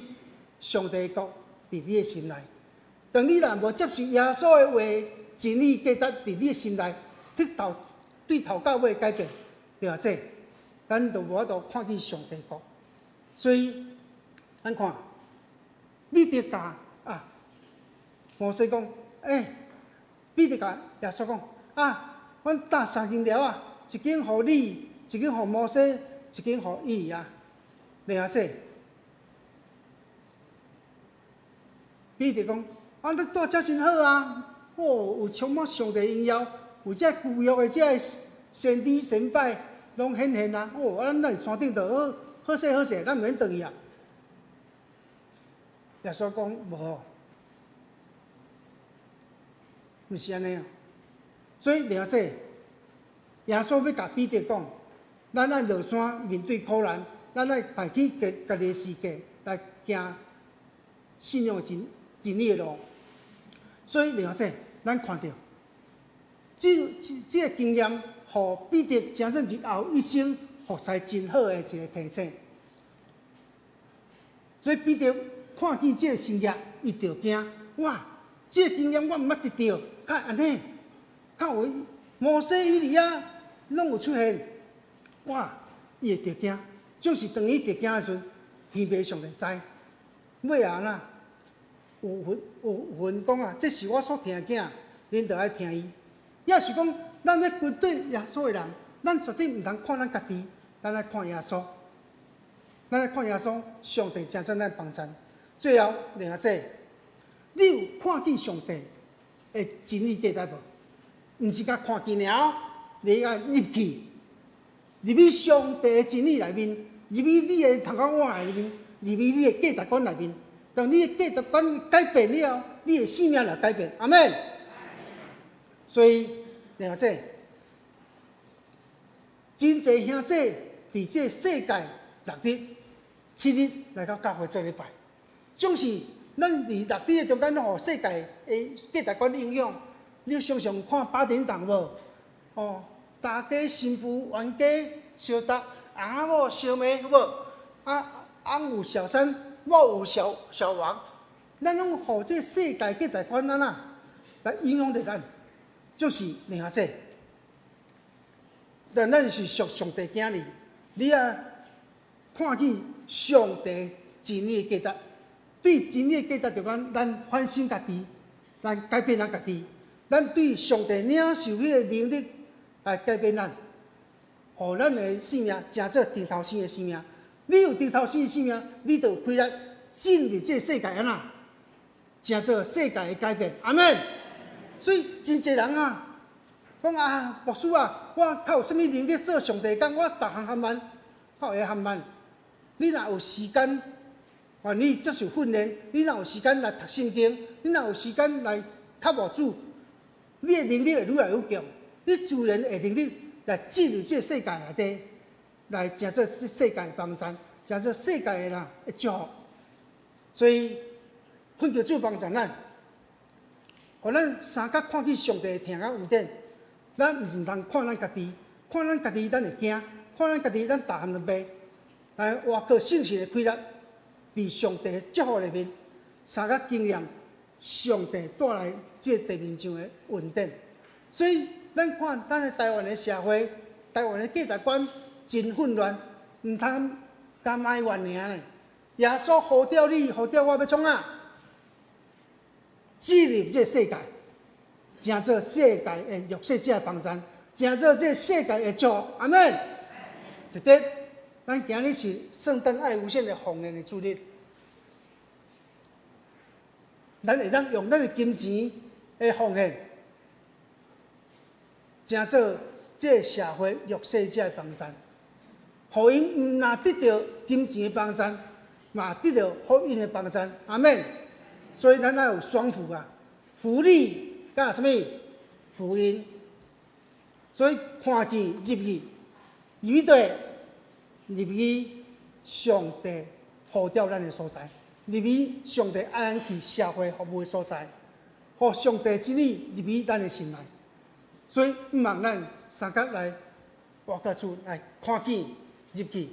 上帝国伫你的心内。当你若无接受耶稣的话、真理价值伫你的心内，对头到尾改变，了解，咱就无法度看见上帝国。所以，咱看，你得甲摩西讲，你得甲耶稣讲，阮搭3间寮啊，一间互你，一间互摩西，一间互伊啊，然后这彼得讲：啊，你住遮真好啊！哦，有充满上帝荣耀，有遮旧约的遮先知先拜拢显现啊！哦，啊，咱来山顶就好势好势，咱毋免倒去啊。耶稣讲无，毋是安尼啊。所以了解，耶稣要甲彼得讲，咱爱落山面对苦难，咱爱排起家己的世界来行信仰真理的路。所以了解，咱看到这个经验，互彼得真正日后一生学才真好的一个提醒。所以彼得看见这个新约，伊就惊，哇！这个经验我毋捌得到，较安尼，较有摩西、以利亚拢有出现，哇！伊会着惊，总是当伊着惊的时阵，天父上帝知。尾啊呐，有云讲啊，这是我所听的囝，恁着爱听伊。也是讲，咱要跟对耶稣的人，咱绝对毋通看咱家己，咱爱看耶稣。咱来看耶稣，上帝真正咱帮衬。最后，另外这，你有看见上帝的真理价值无？毋是甲看见了，你甲入去，入去上帝的真理内面，入去你的头壳碗内面，入去你的价值观内面。当你的价值观改变了，你的生命就改变。阿门。所以，另外这，真侪兄弟伫这世界6日、7日来到教会做礼拜，总是咱伫6日的中间，互世界的价值观影响。你常常看8点档无？哦，大家新妇冤家相搭，翁仔某相骂，有无？啊，翁有小三，某有小王，咱拢互这世界价值观来影响着咱，就是另外这。但咱是属上帝囝儿，你啊看见上帝真理的价值，对真理的价值就讲咱反省家己，咱改变咱家己，咱对上帝领受迄个能力来改变咱，互咱的生命成做顶头生的生命。你有顶头生的生命，你就有开力进入这个世界成做世界的改变。阿门。所以真侪人讲啊，牧师啊，我较有啥物能力做上帝工？我逐项含慢，较会含慢。你若有时间，你接受训练，你若有时间来读圣经，你若有时间来靠无主，你的能力会愈来愈强，你自然会能力来进入这个世界内底，来成做世界的帮助，成做世界的人的祝福。所以，恳求主帮助咱，互咱三角看见上帝听甲有点。咱毋通看咱家己，看咱家己咱会惊，看咱家己咱大项就袂，来活靠圣神的开力，伫上帝的祝福里面，三角经验上帝带来这地面上的稳定。所以咱看咱的台湾的社会，台湾的价值观真混乱，毋通干埋怨尔呢。耶稣呼召你，呼召我要创进入这个世界。成做世界的弱势者的帮助，成做这世界的祝福。阿门。特别，咱今日是圣诞爱无限的奉献的主日，咱会当用咱的金钱的奉献，成做这社会弱势者的帮助，互因毋但得到金钱的帮助，嘛得到福音的帮助。阿门。所以咱要有双福福利。甲什么福音？所以看见入去，入去上帝呼召咱的所在，入去上帝爱咱去社会服务的所在，互上帝真理入去咱的心内。所以毋望咱三角来活到厝来看见入去，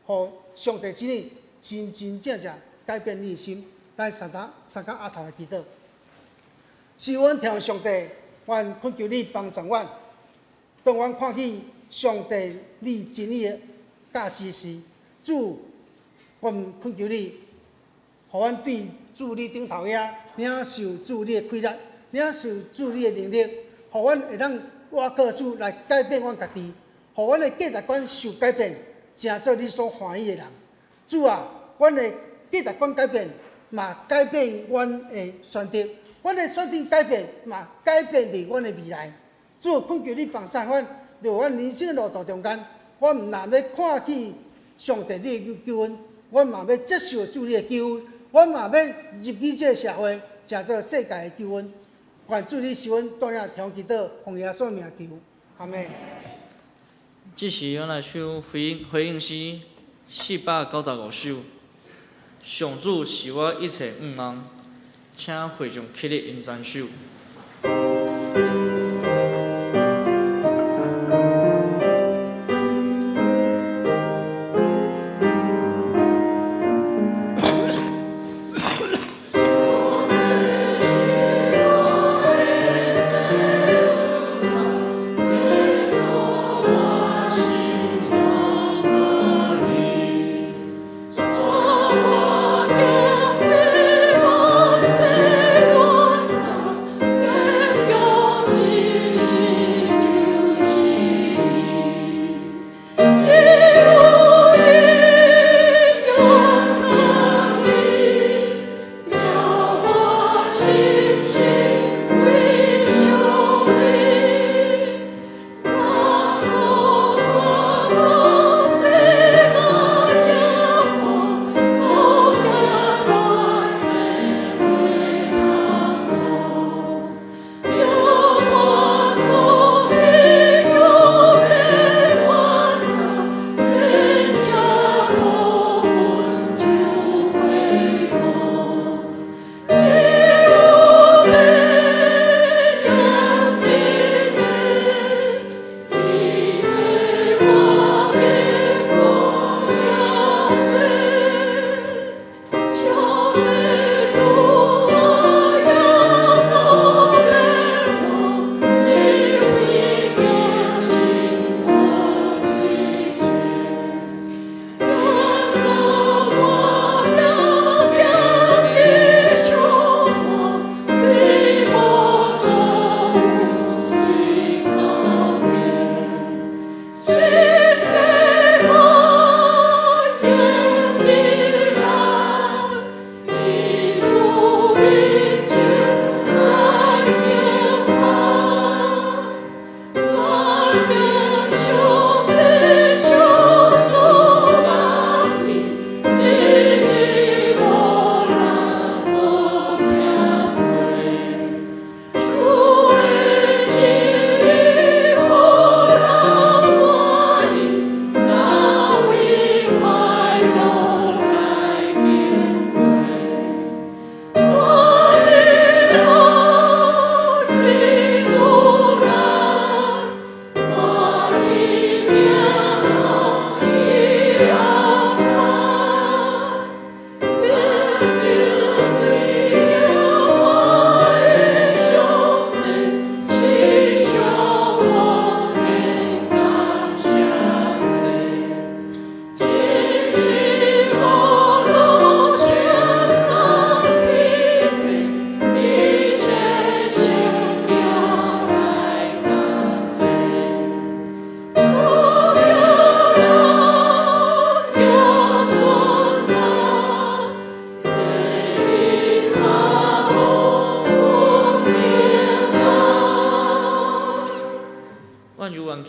互上帝真理真真正正改变你的心。咱三角阿头来祈祷。是阮听上帝，阮恳求你帮助阮，当阮看见上帝你真理的教示时，主，阮恳求你，互阮对主你顶头遐领受主你的开力，领受主你的能力，互阮会当活靠主来改变阮家己，互阮的价值观受改变，成做你所欢喜的人。主啊，阮的价值观改变，嘛改变阮的选择，阮的选择改变，嘛改变着阮的未来。主，恳求你帮助阮，在阮人生的路途中间，我毋但要看见上帝你的救恩，我嘛要接受主你的救恩，我嘛要入去这个社会，成做世界的救恩。愿主你使阮带领听祈祷，奉耶稣名求，阿门。这是阮来首回应诗495首。上主是我一切愿望，请会众起立应全首。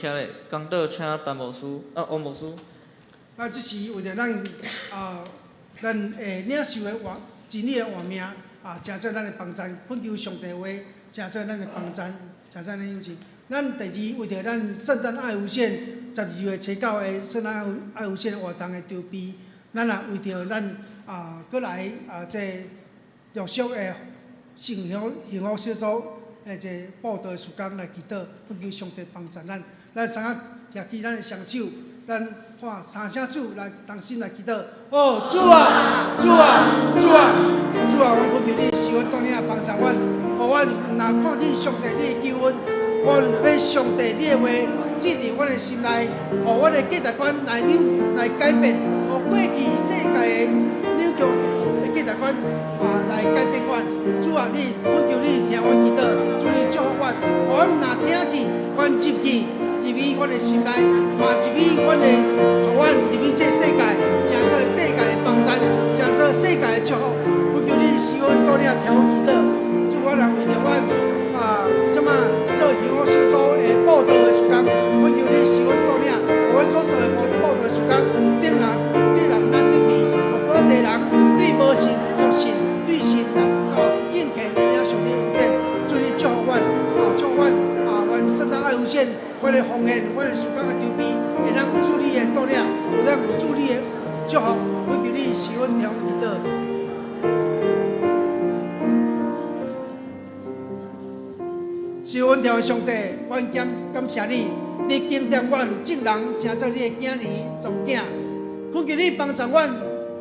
徛咧，讲到请陈牧师王牧师。这是为着咱咱领受的真理的话命成做咱的帮助，恳求上帝话成做咱的帮助，成做咱友情。咱第二为着咱圣诞爱无限12月初9的圣诞爱无限活动的筹备，咱也为着咱过来这陆续的幸福小组这报道的时间来祈祷，恳求上帝帮助咱。咱三个举起咱的双手，咱喊三声主来同心来祈祷。哦，主啊，主啊，主啊，主啊！我恳求你使阮当领帮助阮，互阮若看见上帝你的救恩，阮要上帝你的话进入阮的心内，互阮的价值观来改变，互过去世界的扭曲局的检察官来改变阮。主啊，你恳求你听阮祈祷，主你祝福阮，互阮若听去，阮入去阮的心内，嘛入去阮的带阮入去这世界，成做世界的帮衬，成做世界的祝福。恳求你使阮多领听阮祈祷，主我人为着阮什么做幸福小组的报道的时间，恳求你使阮多领，阮所做的报道的时间，定人咱入去，互多济人对无信有信，对信人敬虔领受你恩典，主你祝福阮，祝福阮阮圣诞爱无限。阮的奉献，阮的时间的筹备，会当有助你的带领，有当有助你的祝福，恳求你使阮听祈祷。是阮听的上帝，阮感谢你，你经典阮正人，成做你的囝儿众囝，恳求你帮助阮，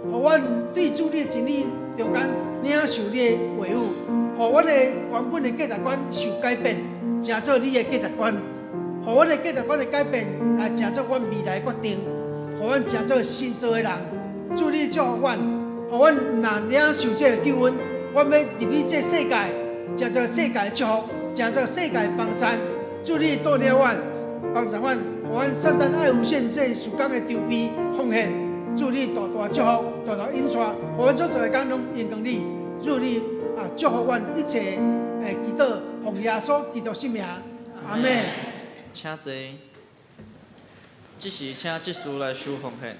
互阮对主你的真理中间领受你的话语，互阮的原本的价值观受改变，成做你的价值观。互阮的价值观的改变，来成做阮未来的决定，互阮成做新造的人。主你祝福阮，互阮若领受这个救恩，阮要入去这世界，成做世界的祝福，成做世界的帮衬。主你带领阮，帮助阮，互阮圣诞爱无限这时间的筹备奉献。主你大大祝福，大大引带，互阮所做的工拢应用你。主你祝福阮一切的祈祷，奉耶稣基督圣名，阿门。请坐。这时，请祭司来收奉献。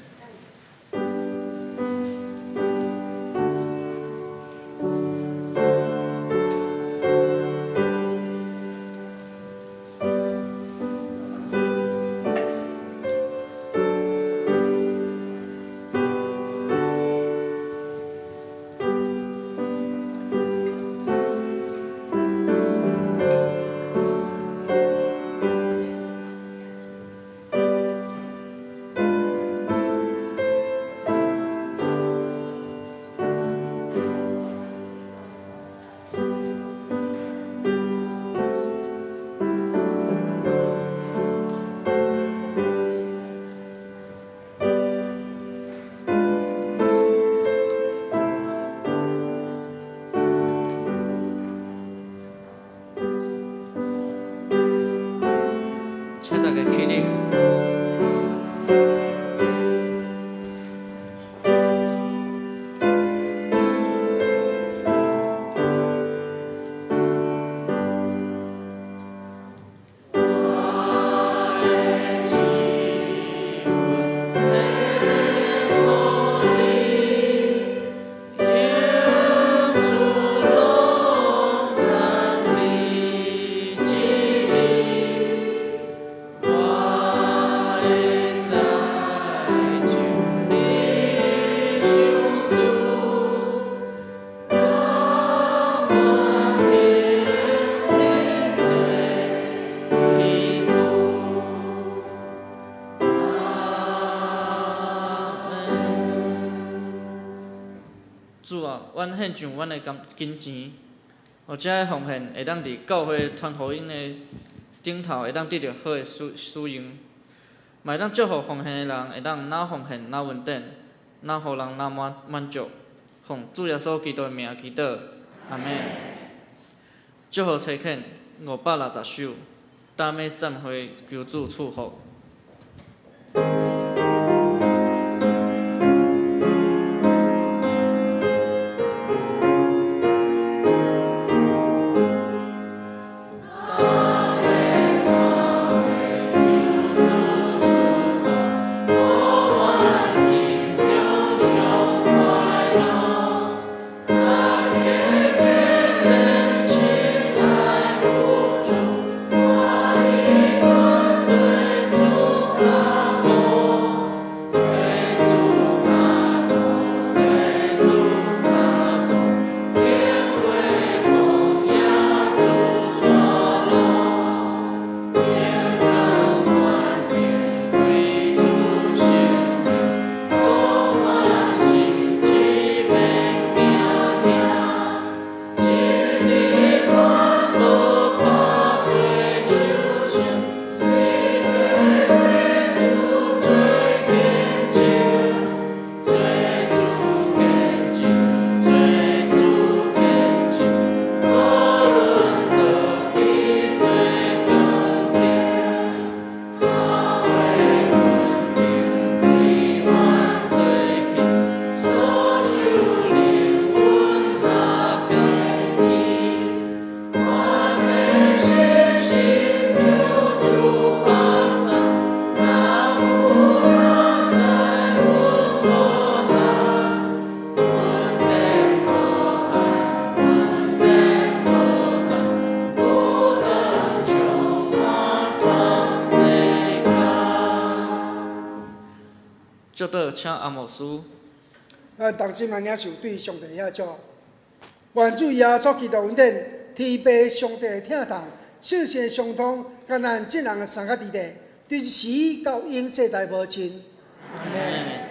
请大家起立。主啊，阮献上阮的金钱，或者个奉献会当伫教会传福音的顶头会当得到好的使用，嘛会当祝福奉献的人会当哪奉献哪稳定，哪互人哪满足。奉主耶稣基督的名祈祷，阿门。祝福差遣560首，大美散会求主赐福。主倒请阿牧师。同心来领受对上帝遐祝福。愿主耶稣基督恩典，天父上帝听堂，圣神相通，甲咱众人三甲伫地，对时到永世代无亲。阿门。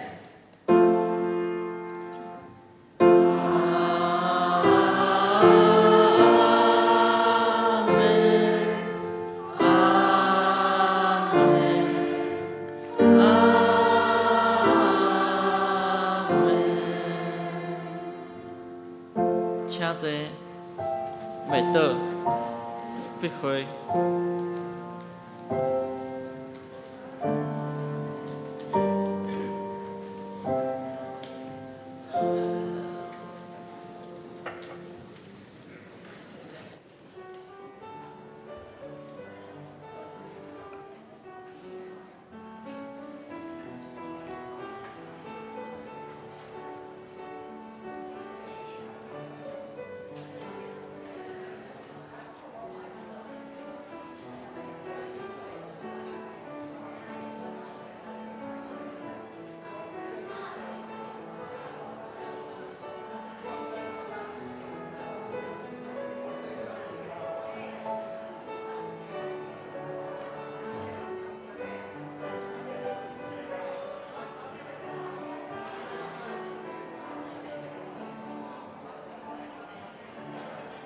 请坐，麦倒，笔花。